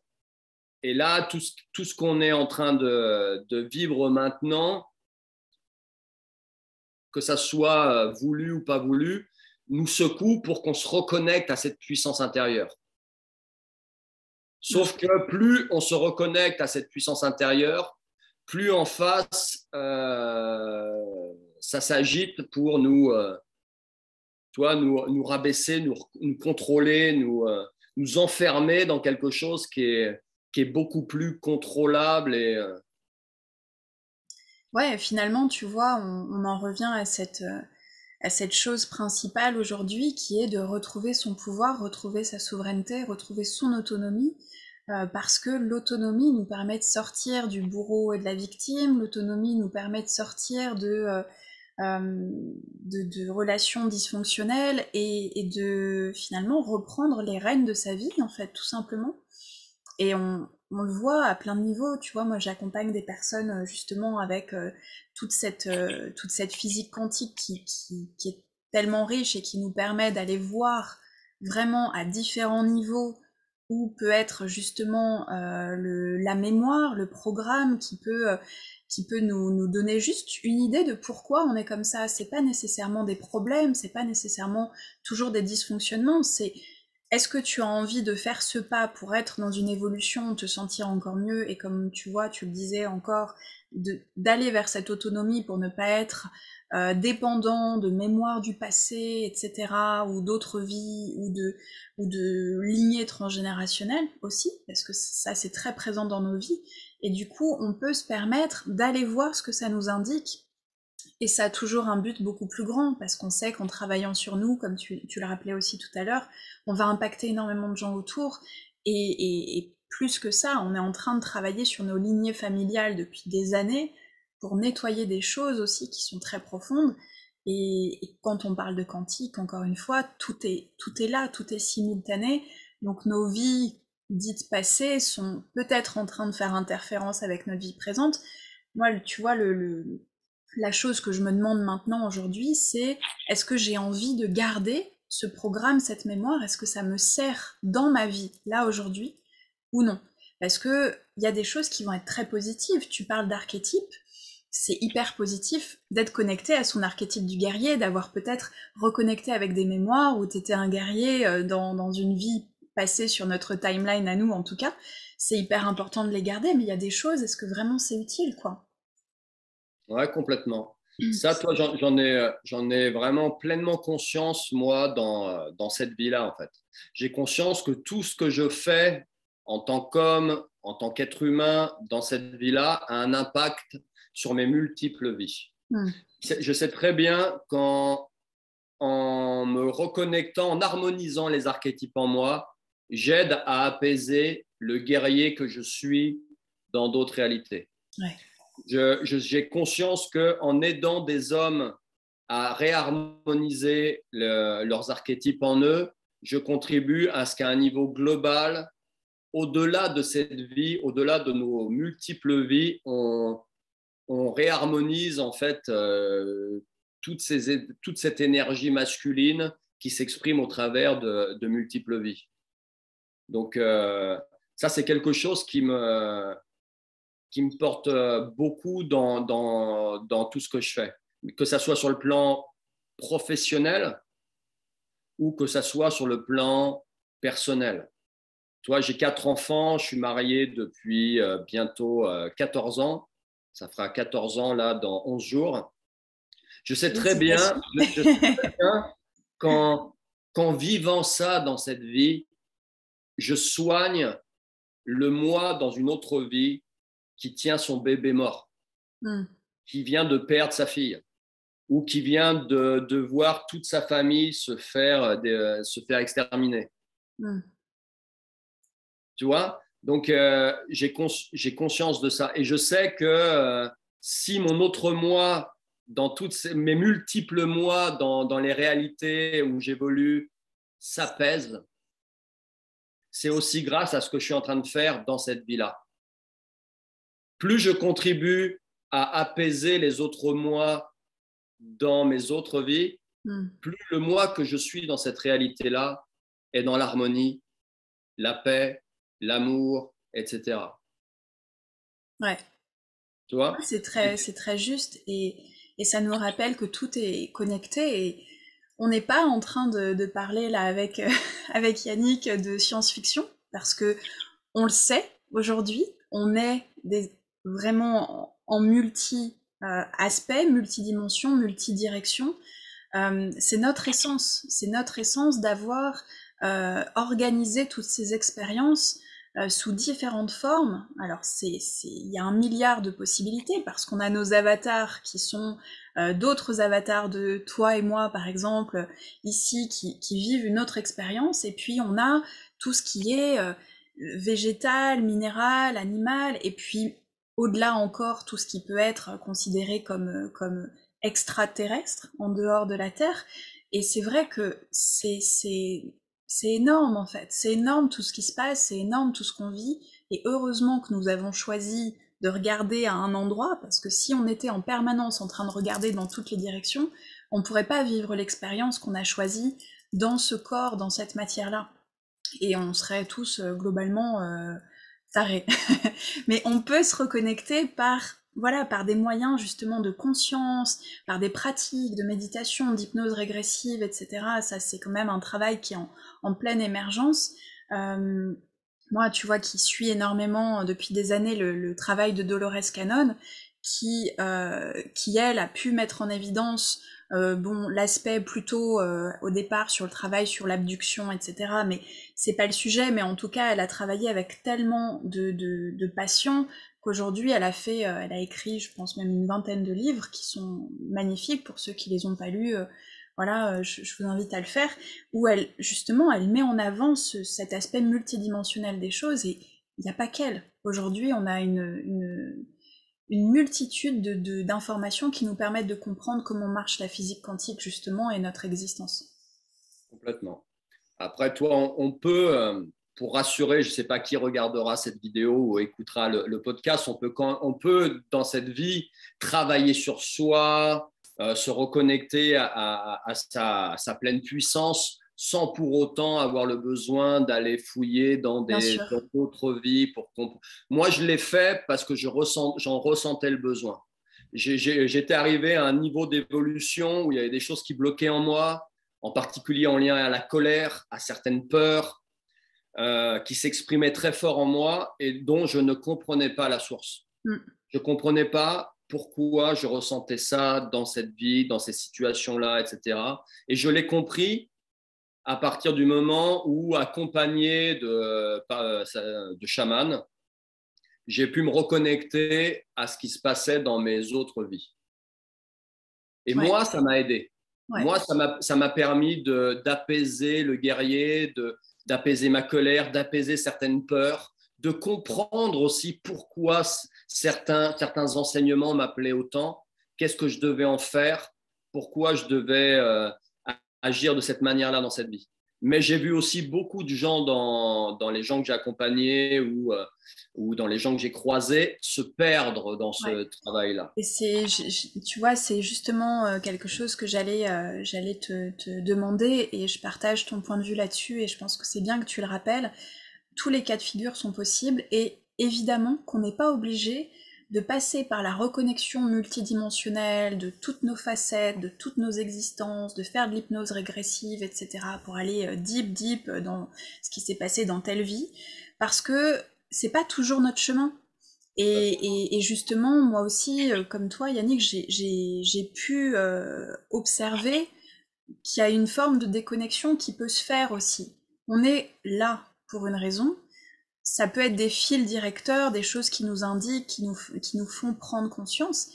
et là, tout ce qu'on est en train de vivre maintenant, que ça soit voulu ou pas voulu, nous secoue pour qu'on se reconnecte à cette puissance intérieure. Mm. Sauf que plus on se reconnecte à cette puissance intérieure, plus en face, ça s'agite pour nous rabaisser, nous contrôler, nous enfermer dans quelque chose qui est beaucoup plus contrôlable. Ouais, finalement, tu vois, on en revient à cette chose principale aujourd'hui qui est de retrouver son pouvoir, retrouver sa souveraineté, retrouver son autonomie, parce que l'autonomie nous permet de sortir du bourreau et de la victime, l'autonomie nous permet de sortir de relations dysfonctionnelles, et de finalement reprendre les rênes de sa vie, en fait, tout simplement. Et on le voit à plein de niveaux, tu vois, moi j'accompagne des personnes justement avec toute cette physique quantique qui est tellement riche et qui nous permet d'aller voir vraiment à différents niveaux ou peut être justement la mémoire, le programme qui peut nous donner juste une idée de pourquoi on est comme ça. C'est pas nécessairement des problèmes, c'est pas nécessairement toujours des dysfonctionnements, c'est est-ce que tu as envie de faire ce pas pour être dans une évolution, te sentir encore mieux, et comme tu vois, tu le disais encore, d'aller vers cette autonomie pour ne pas être dépendant de mémoire du passé, etc., ou d'autres vies, ou de lignées transgénérationnelles aussi, parce que ça c'est très présent dans nos vies, et du coup on peut se permettre d'aller voir ce que ça nous indique, et ça a toujours un but beaucoup plus grand, parce qu'on sait qu'en travaillant sur nous, comme tu le rappelais aussi tout à l'heure, on va impacter énormément de gens autour, et plus que ça, on est en train de travailler sur nos lignées familiales depuis des années, pour nettoyer des choses aussi qui sont très profondes, et quand on parle de quantique, encore une fois, tout est là, tout est simultané, donc nos vies dites passées sont peut-être en train de faire interférence avec notre vie présente. Moi, tu vois, la chose que je me demande maintenant aujourd'hui, c'est est-ce que j'ai envie de garder ce programme, cette mémoire, est-ce que ça me sert dans ma vie, là, aujourd'hui, ou non? Parce que il y a des choses qui vont être très positives. Tu parles d'archétype, c'est hyper positif d'être connecté à son archétype du guerrier, d'avoir peut-être reconnecté avec des mémoires où tu étais un guerrier dans une vie passée sur notre timeline à nous, en tout cas. C'est hyper important de les garder, mais il y a des choses, est-ce que vraiment c'est utile, quoi? Ouais, complètement. Ça, toi, j'en ai vraiment pleinement conscience, moi, dans cette vie-là, en fait. J'ai conscience que tout ce que je fais en tant qu'homme, en tant qu'être humain, dans cette vie-là, a un impact sur mes multiples vies. Mm. Je sais très bien qu'en en me reconnectant, en harmonisant les archétypes en moi, j'aide à apaiser le guerrier que je suis dans d'autres réalités. Ouais. J'ai conscience qu'en aidant des hommes à réharmoniser leurs archétypes en eux, je contribue à ce qu'à un niveau global, au-delà de cette vie, au-delà de nos multiples vies, on réharmonise en fait toute cette énergie masculine qui s'exprime au travers de multiples vies. Donc ça, c'est quelque chose qui me porte beaucoup dans tout ce que je fais. Que ça soit sur le plan professionnel ou que ça soit sur le plan personnel. Toi, j'ai 4 enfants, je suis marié depuis bientôt 14 ans. Ça fera 14 ans là dans 11 jours. Je sais très bien, je sais très bien qu'en vivant ça dans cette vie, je soigne le moi dans une autre vie qui tient son bébé mort, qui vient de perdre sa fille ou qui vient de voir toute sa famille se faire exterminer. Tu vois? Donc, j'ai conscience de ça. Et je sais que si mon autre moi, dans mes multiples moi, dans les réalités où j'évolue, s'apaise, c'est aussi grâce à ce que je suis en train de faire dans cette vie-là. Plus je contribue à apaiser les autres moi dans mes autres vies, plus le moi que je suis dans cette réalité-là est dans l'harmonie, la paix, l'amour, etc. Ouais. Tu vois? C'est très juste, et ça nous rappelle que tout est connecté, et on n'est pas en train de parler là avec, avec Yannick de science-fiction, parce que on le sait aujourd'hui, on est vraiment en multi-aspects, multidimensions, multidirections. C'est notre essence d'avoir organisé toutes ces expériences sous différentes formes. Alors il y a 1 milliard de possibilités, parce qu'on a nos avatars qui sont d'autres avatars de toi et moi, par exemple, ici, qui vivent une autre expérience, et puis on a tout ce qui est végétal, minéral, animal, et puis au-delà encore, tout ce qui peut être considéré comme extraterrestre, en dehors de la Terre. Et c'est vrai que c'est énorme, en fait. C'est énorme tout ce qui se passe, c'est énorme tout ce qu'on vit, et heureusement que nous avons choisi de regarder à un endroit, parce que si on était en permanence en train de regarder dans toutes les directions, on ne pourrait pas vivre l'expérience qu'on a choisie dans ce corps, dans cette matière-là. et on serait tous globalement tarés. Mais on peut se reconnecter voilà, par des moyens justement de conscience, par des pratiques de méditation, d'hypnose régressive, etc. Ça, c'est quand même un travail qui est en pleine émergence. Moi, tu vois, qui suis énormément depuis des années le travail de Dolores Cannon, qui elle, a pu mettre en évidence bon, l'aspect plutôt au départ sur le travail sur l'abduction, etc. Mais c'est pas le sujet, mais en tout cas, elle a travaillé avec tellement de passion qu'aujourd'hui, elle a écrit, je pense même une vingtaine de livres qui sont magnifiques pour ceux qui les ont pas lus. Voilà, je vous invite à le faire, où elle, justement, elle met en avant cet aspect multidimensionnel des choses, et il n'y a pas qu'elle. Aujourd'hui, on a une multitude d'informations qui nous permettent de comprendre comment marche la physique quantique, justement, et notre existence. Complètement. Après, toi, on peut, pour rassurer, je ne sais pas qui regardera cette vidéo ou écoutera le podcast, on peut, dans cette vie, travailler sur soi, se reconnecter à sa pleine puissance sans pour autant avoir le besoin d'aller fouiller dans Bien sûr. d'autres vies. Moi, je l'ai fait parce que j'en ressentais le besoin. J'étais arrivé à un niveau d'évolution où il y avait des choses qui bloquaient en moi, en particulier en lien à la colère, à certaines peurs, qui s'exprimaient très fort en moi et dont je ne comprenais pas la source. Je ne comprenais pas pourquoi je ressentais ça dans cette vie, dans ces situations-là, etc. Et je l'ai compris à partir du moment où, accompagné de chamans, j'ai pu me reconnecter à ce qui se passait dans mes autres vies. Et Ouais, moi, ça m'a aidé. ouais. Moi, ça m'a permis d'apaiser le guerrier, d'apaiser ma colère, d'apaiser certaines peurs, de comprendre aussi pourquoi certains enseignements m'appelaient autant, qu'est-ce que je devais en faire, pourquoi je devais agir de cette manière-là dans cette vie. Mais j'ai vu aussi beaucoup de gens dans les gens que j'ai accompagnés ou dans les gens que j'ai croisés se perdre dans Ouais. ce travail-là. Et tu vois, c'est justement quelque chose que j'allais te demander, et je partage ton point de vue là-dessus, et je pense que c'est bien que tu le rappelles. Tous les cas de figure sont possibles, et évidemment qu'on n'est pas obligé de passer par la reconnexion multidimensionnelle de toutes nos facettes, de toutes nos existences, de faire de l'hypnose régressive, etc., pour aller deep dans ce qui s'est passé dans telle vie, parce que c'est pas toujours notre chemin. Et justement, moi aussi, comme toi, Yannick, j'ai pu observer qu'il y a une forme de déconnexion qui peut se faire aussi. On est là pour une raison. Ça peut être des fils directeurs, des choses qui nous indiquent, qui nous font prendre conscience,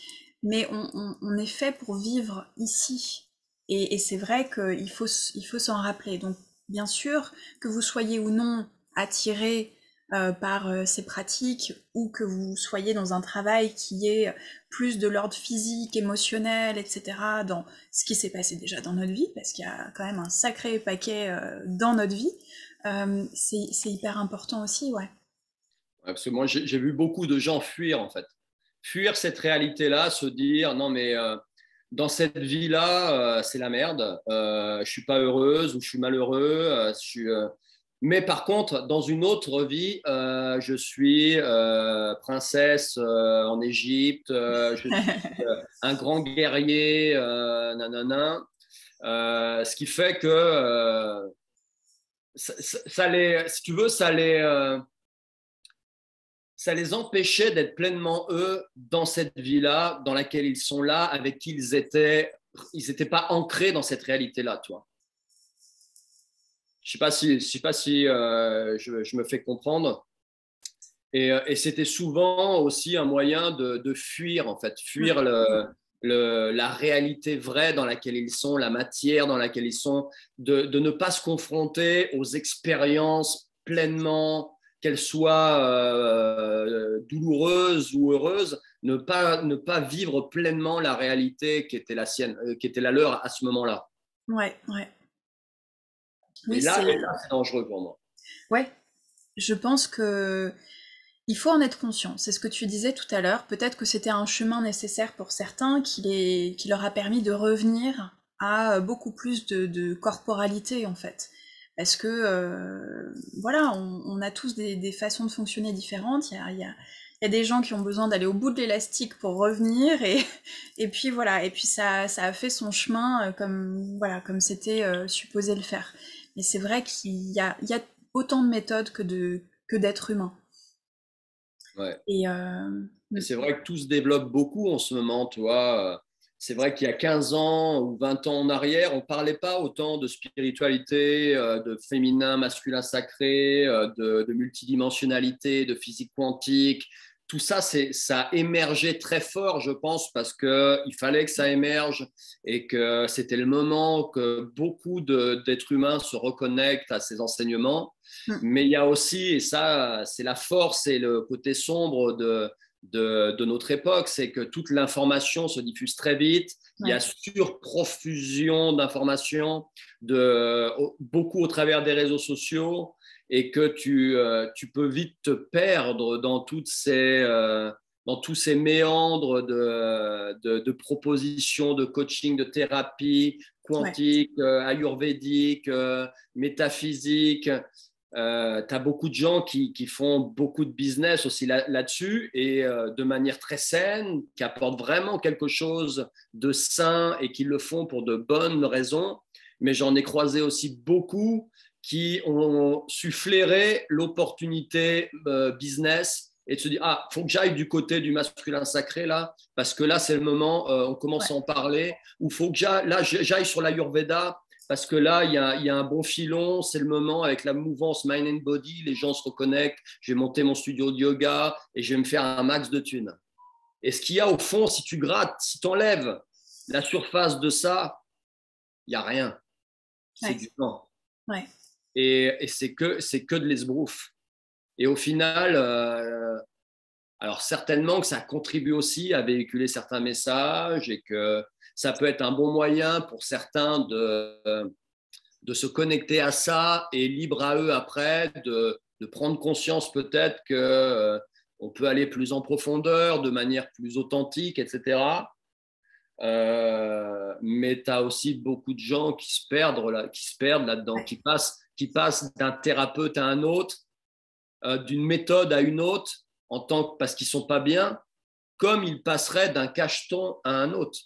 mais on est fait pour vivre ici. Et c'est vrai il faut s'en rappeler. Donc, bien sûr, que vous soyez ou non attiré par ces pratiques, ou que vous soyez dans un travail qui est plus de l'ordre physique, émotionnel, etc., dans ce qui s'est passé déjà dans notre vie, parce qu'il y a quand même un sacré paquet dans notre vie, c'est hyper important aussi, ouais. Parce que moi, j'ai vu beaucoup de gens fuir, en fait. Fuir cette réalité-là, se dire, non, mais dans cette vie-là, c'est la merde, je suis pas heureuse ou je suis malheureux. Mais par contre, dans une autre vie, je suis princesse en Égypte, je suis un grand guerrier, nanana. Ce qui fait que si tu veux, ça les empêchait d'être pleinement eux dans cette vie-là, dans laquelle ils sont là, avec qui ils étaient. Ils n'étaient pas ancrés dans cette réalité-là, toi. Je sais pas si je me fais comprendre. Et c'était souvent aussi un moyen de fuir, en fait, fuir la réalité vraie dans laquelle ils sont, la matière dans laquelle ils sont, de ne pas se confronter aux expériences pleinement, qu'elles soient douloureuses ou heureuses, ne pas vivre pleinement la réalité qui était la sienne, qui était la leur à ce moment-là. Ouais, ouais. Et Oui, là, c'est dangereux pour moi. ouais, je pense que il faut en être conscient. C'est ce que tu disais tout à l'heure. Peut-être que c'était un chemin nécessaire pour certains qui leur a permis de revenir à beaucoup plus de corporalité, en fait. parce que voilà, on a tous des façons de fonctionner différentes. Il y a des gens qui ont besoin d'aller au bout de l'élastique pour revenir, et puis voilà, et puis ça a fait son chemin comme voilà, comme c'était supposé le faire. Mais c'est vrai qu'il y a autant de méthodes que d'êtres humains. Ouais. Et Et c'est vrai que tout se développe beaucoup en ce moment, tu vois. C'est vrai qu'il y a 15 ans ou 20 ans en arrière, on ne parlait pas autant de spiritualité, de féminin, masculin sacré, de multidimensionnalité, de physique quantique. Tout ça, ça a émergé très fort, je pense, parce qu'il fallait que ça émerge et que c'était le moment que beaucoup d'êtres humains se reconnectent à ces enseignements. mm, Mais il y a aussi, et ça, c'est la force et le côté sombre de notre époque, c'est que toute l'information se diffuse très vite. Il y a ouais, surprofusion d'informations, beaucoup au travers des réseaux sociaux, et que tu peux vite te perdre dans tous ces méandres de propositions, de coaching, de thérapie ouais, quantique, ayurvédique, métaphysique. Tu as beaucoup de gens qui font beaucoup de business aussi là-dessus et de manière très saine, qui apportent vraiment quelque chose de sain et qui le font pour de bonnes raisons. Mais j'en ai croisé aussi beaucoup qui ont su flairer l'opportunité business et de se dire, ah, faut que j'aille du côté du masculin sacré là, parce que là, c'est le moment, on commence ouais, à en parler, ou faut que j'aille sur l'Ayurveda, parce que là, il y a un bon filon, c'est le moment avec la mouvance Mind and Body, les gens se reconnectent, je vais monter mon studio de yoga et je vais me faire un max de thunes. Et ce qu'il y a au fond, si tu grattes, si tu enlèves la surface de ça, il n'y a rien. C'est ouais, du vent. ouais, Et c'est que de l'esbrouf. Et au final, alors certainement que ça contribue aussi à véhiculer certains messages et que ça peut être un bon moyen pour certains de se connecter à ça et libre à eux après de prendre conscience peut-être que on peut aller plus en profondeur, de manière plus authentique, etc. Mais tu as aussi beaucoup de gens qui se perdent là-dedans, ouais, qui passent d'un thérapeute à un autre, d'une méthode à une autre, parce qu'ils sont pas bien, comme ils passeraient d'un cacheton à un autre.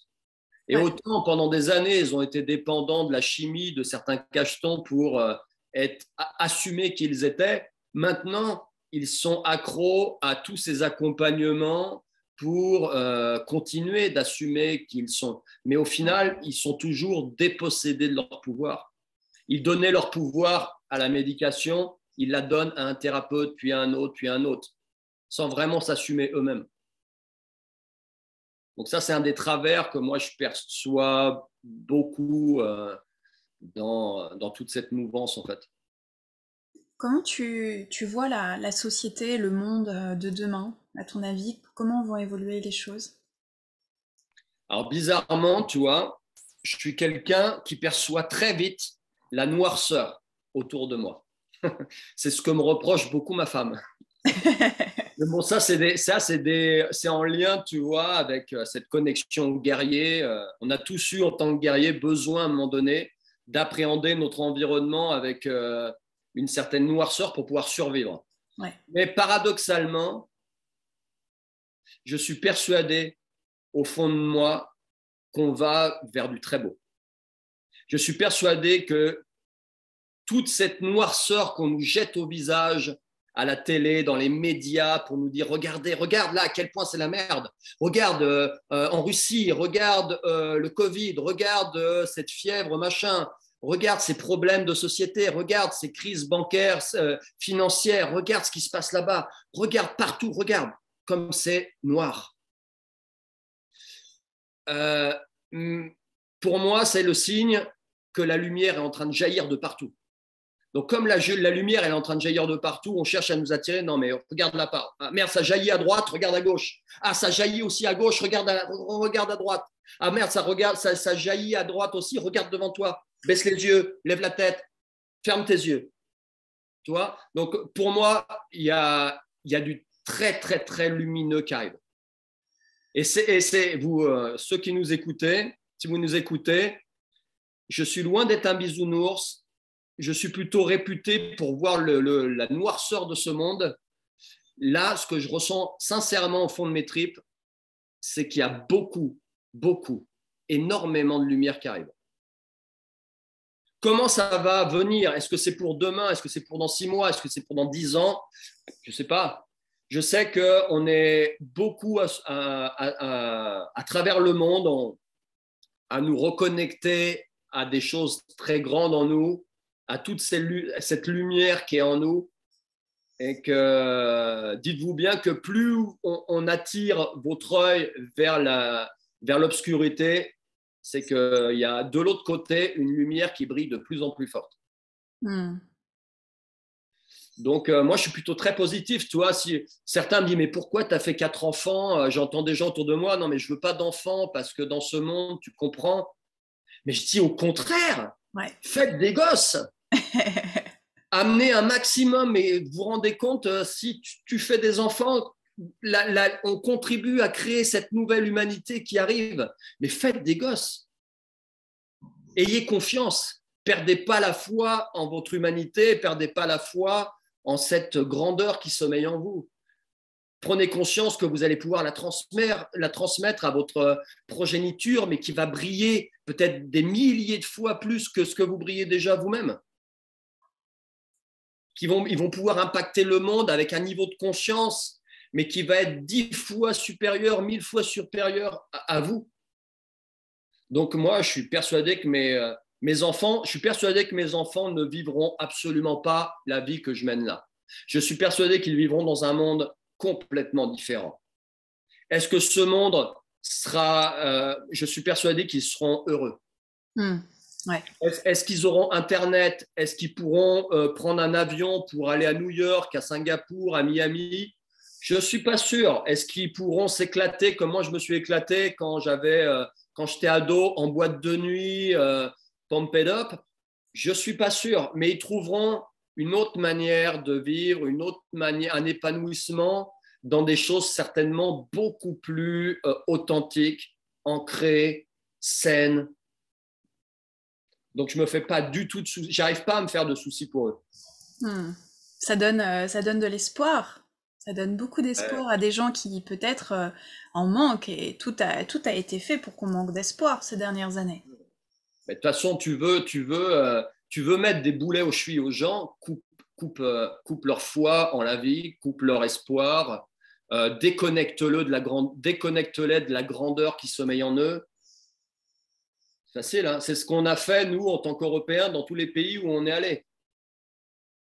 Et ouais, autant pendant des années, ils ont été dépendants de la chimie de certains cachetons pour assumer qui ils étaient. Maintenant, ils sont accros à tous ces accompagnements pour continuer d'assumer qui ils sont. Mais au ouais. final, ils sont toujours dépossédés de leur pouvoir. Ils donnaient leur pouvoir à la médication, ils la donnent à un thérapeute, puis à un autre, puis à un autre, sans vraiment s'assumer eux-mêmes. Donc ça, c'est un des travers que moi, je perçois beaucoup dans toute cette mouvance, en fait. Comment tu vois la société, le monde de demain, à ton avis? Comment vont évoluer les choses? Alors, bizarrement, tu vois, je suis quelqu'un qui perçoit très vite la noirceur autour de moi. C'est ce que me reproche beaucoup ma femme. Mais bon, c'est en lien, tu vois, avec cette connexion au guerrier. On a tous eu, en tant que guerrier, besoin à un moment donné d'appréhender notre environnement avec une certaine noirceur pour pouvoir survivre. Ouais, Mais paradoxalement, je suis persuadé au fond de moi qu'on va vers du très beau. Je suis persuadé que toute cette noirceur qu'on nous jette au visage à la télé, dans les médias, pour nous dire regardez, regarde là à quel point c'est la merde. Regarde en Russie, regarde le Covid, regarde cette fièvre, machin. Regarde ces problèmes de société, regarde ces crises bancaires, financières, regarde ce qui se passe là-bas, regarde partout, regarde comme c'est noir. Euh, pour moi, c'est le signe que la lumière est en train de jaillir de partout. Donc, comme la lumière elle est en train de jaillir de partout, on cherche à nous attirer. Non, mais regarde là part. Ah, merde, ça jaillit à droite, regarde à gauche. Ah, ça jaillit aussi à gauche, regarde à droite. Ah, merde, ça jaillit à droite aussi, regarde devant toi. Baisse les yeux, lève la tête, ferme tes yeux. Tu vois. Donc, pour moi, il y a du très, très, très lumineux qui arrive. Et c'est vous, ceux qui nous écoutez, si vous nous écoutez, je suis loin d'être un bisounours. je suis plutôt réputé pour voir la noirceur de ce monde. Là, ce que je ressens sincèrement au fond de mes tripes, c'est qu'il y a beaucoup, beaucoup, énormément de lumière qui arrive. Comment ça va venir? Est-ce que c'est pour demain? Est-ce que c'est pour dans 6 mois? Est-ce que c'est pour dans 10 ans? Je ne sais pas. Je sais qu'on est beaucoup à travers le monde à nous reconnecter à des choses très grandes en nous, à toute cette lumière qui est en nous. Et que dites-vous bien que plus on attire votre œil vers l'obscurité, c'est qu'il y a de l'autre côté une lumière qui brille de plus en plus forte. Donc, moi, je suis plutôt très positif. Tu vois, si certains me disent, mais pourquoi tu as fait 4 enfants? J'entends des gens autour de moi, non, mais je ne veux pas d'enfants parce que dans ce monde, tu comprends. Mais je dis au contraire, faites des gosses. Amenez un maximum. Et vous vous rendez compte, si tu fais des enfants, on contribue à créer cette nouvelle humanité qui arrive. Mais faites des gosses. Ayez confiance. Perdez pas la foi en votre humanité. Perdez pas la foi en cette grandeur qui sommeille en vous. Prenez conscience que vous allez pouvoir la transmettre à votre progéniture, mais qui va briller peut-être des milliers de fois plus que ce que vous brillez déjà vous-même. Ils vont pouvoir impacter le monde avec un niveau de conscience, mais qui va être 10 fois supérieur, 1000 fois supérieur à vous. Donc moi, je suis persuadé que mes enfants ne vivront absolument pas la vie que je mène là. Je suis persuadé qu'ils vivront dans un monde complètement différent. Est-ce que ce monde sera... je suis persuadé qu'ils seront heureux. Ouais. Est-ce qu'ils auront Internet? Est-ce qu'ils pourront prendre un avion pour aller à New York, à Singapour, à Miami? Je ne suis pas sûr. Est-ce qu'ils pourront s'éclater comme moi je me suis éclaté quand j'étais ado en boîte de nuit, pumped up? Je ne suis pas sûr. Mais ils trouveront une autre manière de vivre, une autre manière, un épanouissement dans des choses certainement beaucoup plus authentiques, ancrées, saines. Donc, je ne me fais pas du tout de soucis. J'arrive pas à me faire de soucis pour eux. Ça donne de l'espoir. Ça donne beaucoup d'espoir à des gens qui peut-être en manquent. Et tout a été fait pour qu'on manque d'espoir ces dernières années. Mais de toute façon, tu veux mettre des boulets aux chevilles aux gens, coupe leur foi en la vie, coupe leur espoir, déconnecte-les de la grandeur qui sommeille en eux. Facile, hein. C'est ce qu'on a fait, nous, en tant qu'Européens, dans tous les pays où on est allé.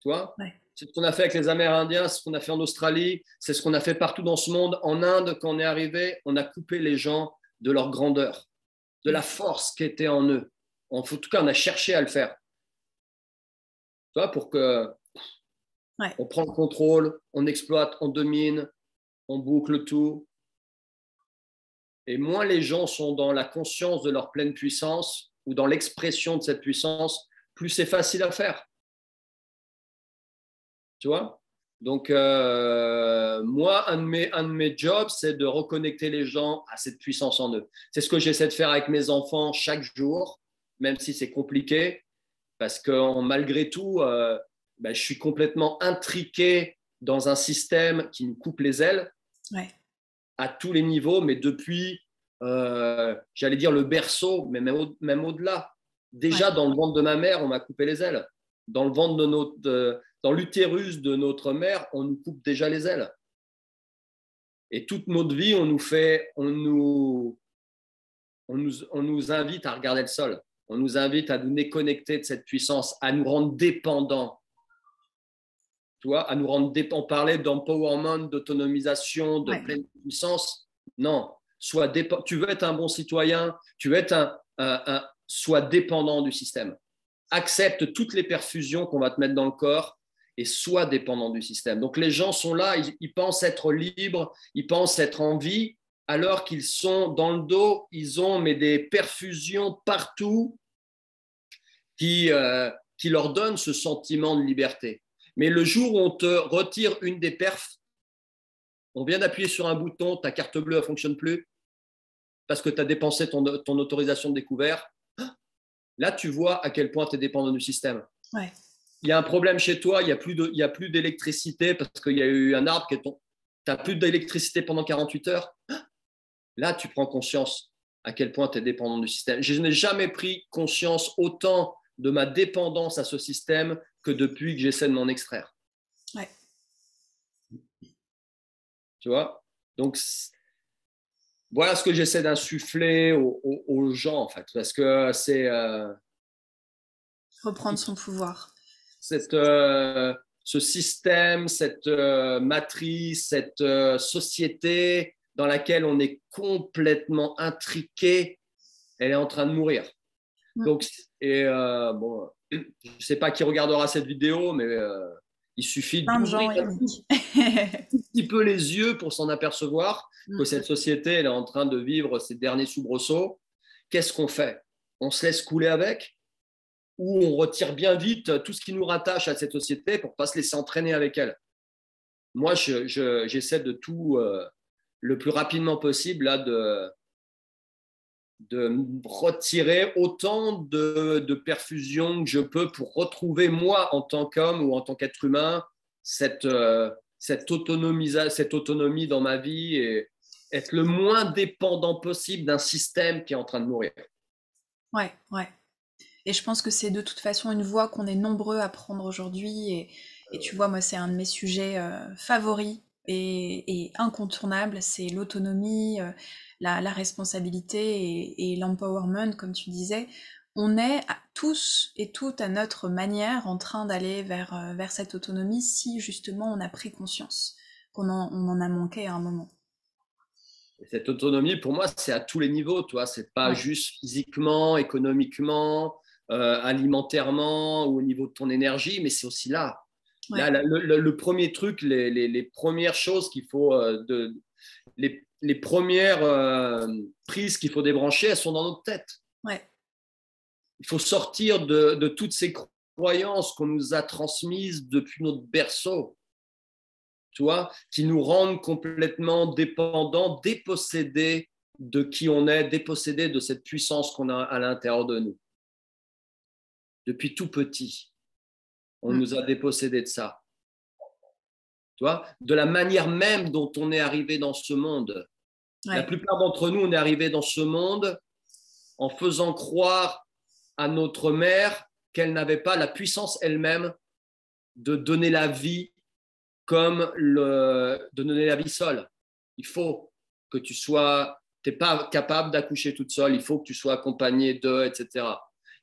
Tu vois? C'est ce qu'on a fait avec les Amérindiens, c'est ce qu'on a fait en Australie, c'est ce qu'on a fait partout dans ce monde. En Inde, quand on est arrivé, on a coupé les gens de leur grandeur, de la force qui était en eux. En tout cas, on a cherché à le faire. Tu vois, pour que on prend le contrôle, on exploite, on domine, on boucle tout. Et moins les gens sont dans la conscience de leur pleine puissance ou dans l'expression de cette puissance, plus c'est facile à faire. Tu vois? Donc, moi, un de mes jobs, c'est de reconnecter les gens à cette puissance en eux. C'est ce que j'essaie de faire avec mes enfants chaque jour, même si c'est compliqué, parce que malgré tout, je suis complètement intriqué dans un système qui nous coupe les ailes. À tous les niveaux, mais depuis, j'allais dire le berceau, mais même au-delà. Déjà, dans le ventre de ma mère, on m'a coupé les ailes. Dans le ventre dans l'utérus de notre mère, on nous coupe déjà les ailes. Et toute notre vie, on nous invite à regarder le sol. On nous invite à nous déconnecter de cette puissance, à nous rendre dépendants. Tu vois, à nous rendre dépendants. On parlait d'empowerment, d'autonomisation, de pleine puissance. Non, tu veux être un bon citoyen, tu veux être sois dépendant du système. Accepte toutes les perfusions qu'on va te mettre dans le corps et sois dépendant du système. Donc les gens sont là, ils pensent être libres, ils pensent être en vie, alors qu'ils sont dans le dos, ils ont des perfusions partout qui leur donnent ce sentiment de liberté. Mais le jour où on te retire une des perfs, on vient d'appuyer sur un bouton, ta carte bleue ne fonctionne plus parce que tu as dépensé ton autorisation de découvert. Là, tu vois à quel point tu es dépendant du système. Ouais. Il y a un problème chez toi, il y a plus d'électricité parce qu'il y a eu un arbre qui est tombé. Tu n'as plus d'électricité pendant 48 heures. Là, tu prends conscience à quel point tu es dépendant du système. Je n'ai jamais pris conscience autant de ma dépendance à ce système que depuis que j'essaie de m'en extraire. Ouais. Tu vois? Donc, voilà ce que j'essaie d'insuffler aux gens, en fait. Parce que c'est Reprendre son pouvoir. cette, ce système, cette matrice, cette société dans laquelle on est complètement intriqué, elle est en train de mourir. Donc, bon, je ne sais pas qui regardera cette vidéo, mais il suffit Plein de d'ouvrir gens, un Yannick. petit peu les yeux pour s'en apercevoir que cette société elle est en train de vivre ses derniers soubresauts. Qu'est-ce qu'on fait? On se laisse couler avec ou on retire bien vite tout ce qui nous rattache à cette société pour ne pas se laisser entraîner avec elle? Moi, j'essaie de tout, le plus rapidement possible, là, de retirer autant de perfusion que je peux pour retrouver moi en tant qu'homme ou en tant qu'être humain cette autonomie dans ma vie et être le moins dépendant possible d'un système qui est en train de mourir. Ouais, ouais. Et je pense que c'est de toute façon une voie qu'on est nombreux à prendre aujourd'hui. Et tu vois, moi, c'est un de mes sujets favoris et incontournables. C'est l'autonomie, la responsabilité et l'empowerment, comme tu disais. On est tous et toutes à notre manière en train d'aller vers cette autonomie si justement on a pris conscience on en a manqué à un moment. Et cette autonomie, pour moi, c'est à tous les niveaux. C'est pas Ouais, juste physiquement, économiquement, alimentairement ou au niveau de ton énergie, mais c'est aussi là. ouais, Là, le premier truc, les premières choses qu'il faut, les premières prises qu'il faut débrancher, elles sont dans notre tête. ouais. Il faut sortir de toutes ces croyances qu'on nous a transmises depuis notre berceau, tu vois, qui nous rendent complètement dépendants, dépossédés de qui on est, dépossédés de cette puissance qu'on a à l'intérieur de nous. Depuis tout petit, on Mm. nous a dépossédés de ça. Tu vois, de la manière même dont on est arrivé dans ce monde. La Ouais, plupart d'entre nous, on est arrivé dans ce monde en faisant croire à notre mère qu'elle n'avait pas la puissance elle-même de donner la vie de donner la vie seule. Il faut que tu n'es pas capable d'accoucher toute seule, il faut que tu sois accompagné d'eux, etc.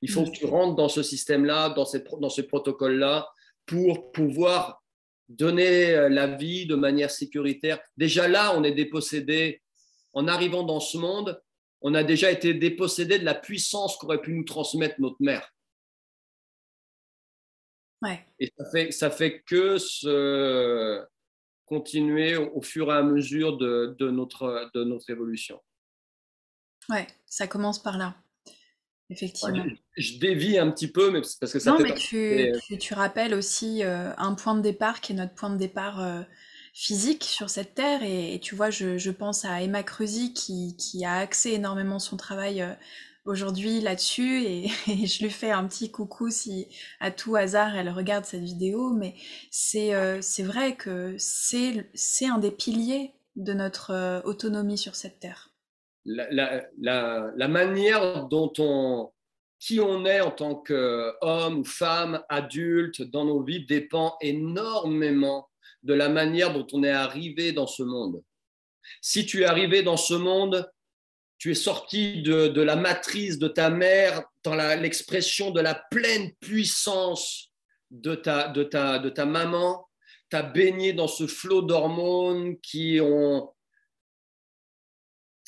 Il faut mm. que tu rentres dans ce système-là, dans ce protocole-là, pour pouvoir donner la vie de manière sécuritaire. Déjà là, on est dépossédé. En arrivant dans ce monde, on a déjà été dépossédé de la puissance qu'aurait pu nous transmettre notre mère. Ouais. Et ça fait que continuer au fur et à mesure de notre évolution. Ouais, ça commence par là, Enfin, effectivement. je dévie un petit peu, mais c'est parce que ça Non, fait mais partie. tu rappelles aussi un point de départ qui est notre point de départ physique sur cette terre. Et tu vois, je pense à Emma Cruzy qui a axé énormément son travail aujourd'hui là-dessus. Et je lui fais un petit coucou si à tout hasard elle regarde cette vidéo. Mais c'est vrai que c'est un des piliers de notre autonomie sur cette terre. La manière qui on est en tant qu'homme ou femme, adulte, dans nos vies dépend énormément de la manière dont on est arrivé dans ce monde. Si tu es arrivé dans ce monde, tu es sorti de la matrice de ta mère dans l'expression de la pleine puissance de ta maman, tu as baigné dans ce flot d'hormones qui ont.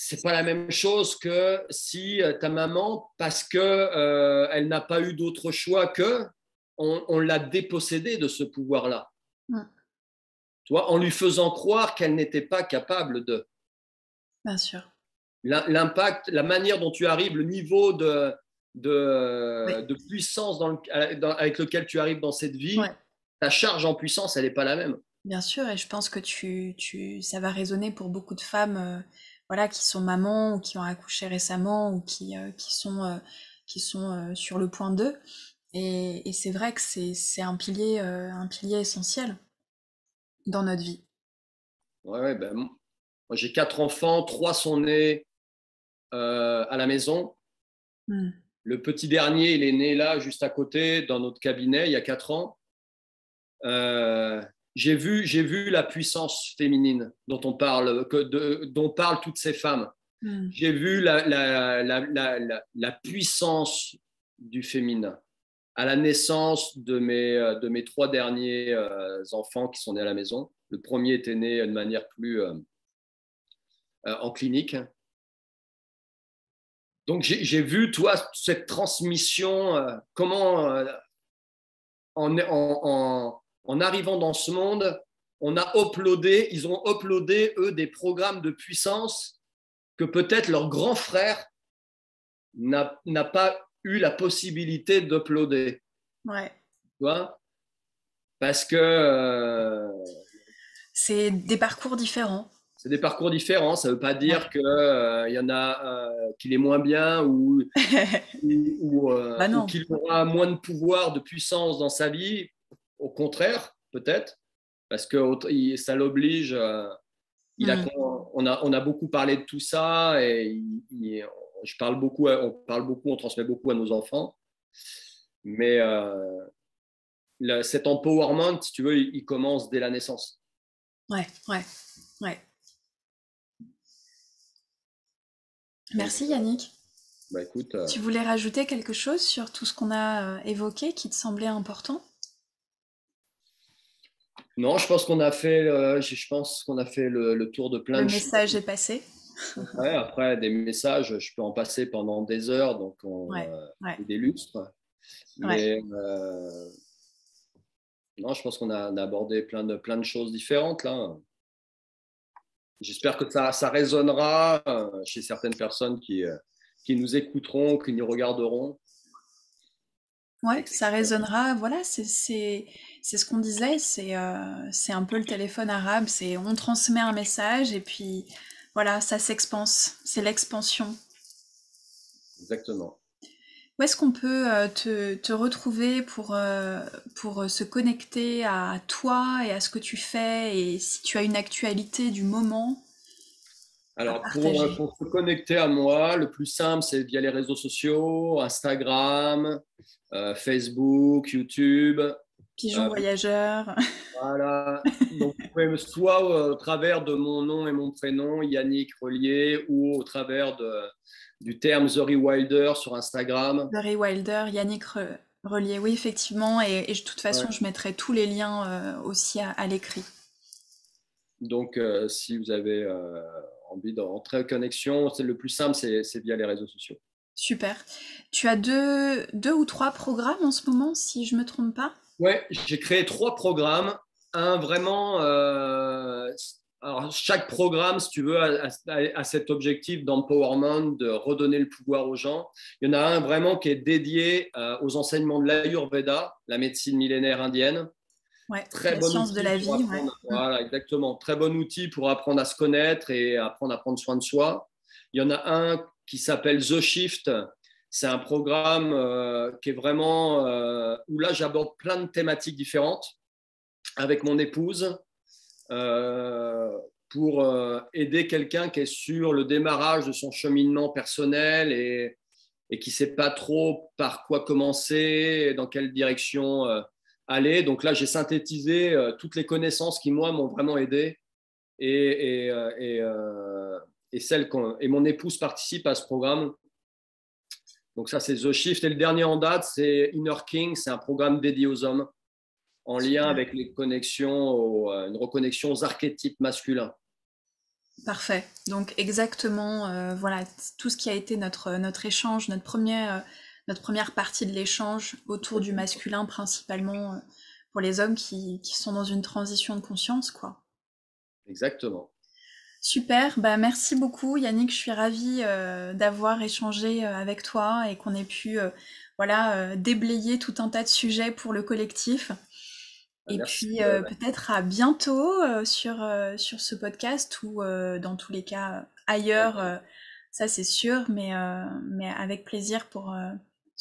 C'est pas la même chose que si ta maman, parce que elle n'a pas eu d'autre choix que on l'a dépossédée de ce pouvoir-là, Mm. tu vois, en lui faisant croire qu'elle n'était pas capable de. Bien sûr. L'impact, la manière dont tu arrives, le niveau Oui. de puissance avec lequel tu arrives dans cette vie, Ouais. ta charge en puissance, elle n'est pas la même. Bien sûr, et je pense que ça va résonner pour beaucoup de femmes, voilà, qui sont mamans ou qui ont accouché récemment ou qui sont sur le point d'eux. Et c'est vrai que c'est un pilier essentiel dans notre vie. Ouais, ouais, ben, moi, j'ai 4 enfants, 3 sont nés à la maison. Mm. Le petit dernier, il est né là, juste à côté, dans notre cabinet, il y a 4 ans. Euh, j'ai vu la puissance féminine dont on parle, dont parlent toutes ces femmes. Mm. J'ai vu la puissance du féminin à la naissance de mes 3 derniers enfants qui sont nés à la maison. Le premier était né de manière plus en clinique. Donc j'ai vu, toi, cette transmission, comment en arrivant dans ce monde, ils ont uploadé, eux, des programmes de puissance que peut-être leur grand frère n'a pas eu la possibilité d'uploader. Ouais. Tu vois, parce que C'est des parcours différents. c'est des parcours différents. Ça ne veut pas dire Ouais. qu'il y en a qu'il est moins bien Bah ou non. qu'il aura moins de pouvoir, de puissance dans sa vie. Au contraire, peut-être, parce que ça l'oblige. Mm. On a beaucoup parlé de tout ça et on transmet beaucoup à nos enfants. Mais cet empowerment, si tu veux, il commence dès la naissance. Ouais, ouais, ouais. Donc, Merci Yannick. bah écoute, Tu voulais rajouter quelque chose sur tout ce qu'on a évoqué qui te semblait important? non, je pense qu'on a fait le tour de plein Le de choses. message est passé? Ouais, après, des messages, je peux en passer pendant des heures, donc Ouais, ouais, c'est des lustres. ouais. Mais non, je pense on a abordé plein de choses différentes là. J'espère que ça résonnera chez certaines personnes qui nous écouteront, qui nous regarderont. Ouais, Et que- ça résonnera. Voilà, c'est ce qu'on disait. C'est un peu le téléphone arabe. C'est on transmet un message et puis voilà, ça s'expanse. C'est l'expansion. Exactement. Où est-ce qu'on peut te retrouver pour se connecter à toi et à ce que tu fais et si tu as une actualité du moment à Alors, partager? pour se connecter à moi, le plus simple, c'est via les réseaux sociaux, Instagram, Facebook, YouTube. Pigeon Euh, voyageur. voilà. Donc, vous pouvez soit au travers de mon nom et mon prénom, Yannick Relier, ou au travers du terme The Rewilder sur Instagram. Barry Wilder, Yannick Relier, oui, effectivement, et de toute façon, Ouais. je mettrai tous les liens aussi à l'écrit. Donc, si vous avez envie d'entrer en connexion, c'est le plus simple, c'est via les réseaux sociaux. Super. Tu as deux ou trois programmes en ce moment, si je me trompe pas? Ouais, j'ai créé 3 programmes. Un vraiment, alors chaque programme, si tu veux, a cet objectif d'empowerment, de redonner le pouvoir aux gens. Il y en a un vraiment qui est dédié aux enseignements de l'Ayurveda, la médecine millénaire indienne. Ouais, Très la bon science de outil la pour vie, ouais. apprendre, voilà, exactement. Très bon outil pour apprendre à se connaître et apprendre à prendre soin de soi. Il y en a un qui s'appelle The Shift. C'est un programme qui est vraiment où là j'aborde plein de thématiques différentes avec mon épouse euh, pour aider quelqu'un qui est sur le démarrage de son cheminement personnel et qui ne sait pas trop par quoi commencer, dans quelle direction aller. Donc là, j'ai synthétisé toutes les connaissances qui, moi, m'ont vraiment aidé et, et, euh, et, euh, et mon épouse participe à ce programme. Donc ça, c'est The Shift. Et le dernier en date, c'est Inner King. C'est un programme dédié aux hommes en lien Super. avec les connexions, une reconnexion aux archétypes masculins. Parfait. Donc exactement, voilà, tout ce qui a été notre échange, notre première partie de l'échange autour du masculin principalement pour les hommes qui sont dans une transition de conscience, quoi. Exactement. Super, bah merci beaucoup Yannick, je suis ravie d'avoir échangé avec toi et qu'on ait pu voilà, déblayer tout un tas de sujets pour le collectif. Et Merci. puis peut-être à bientôt sur ce podcast ou dans tous les cas ailleurs, ça c'est sûr, mais avec plaisir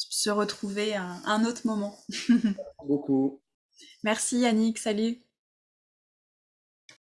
se retrouver à un autre moment. Beaucoup. Merci Yannick, salut.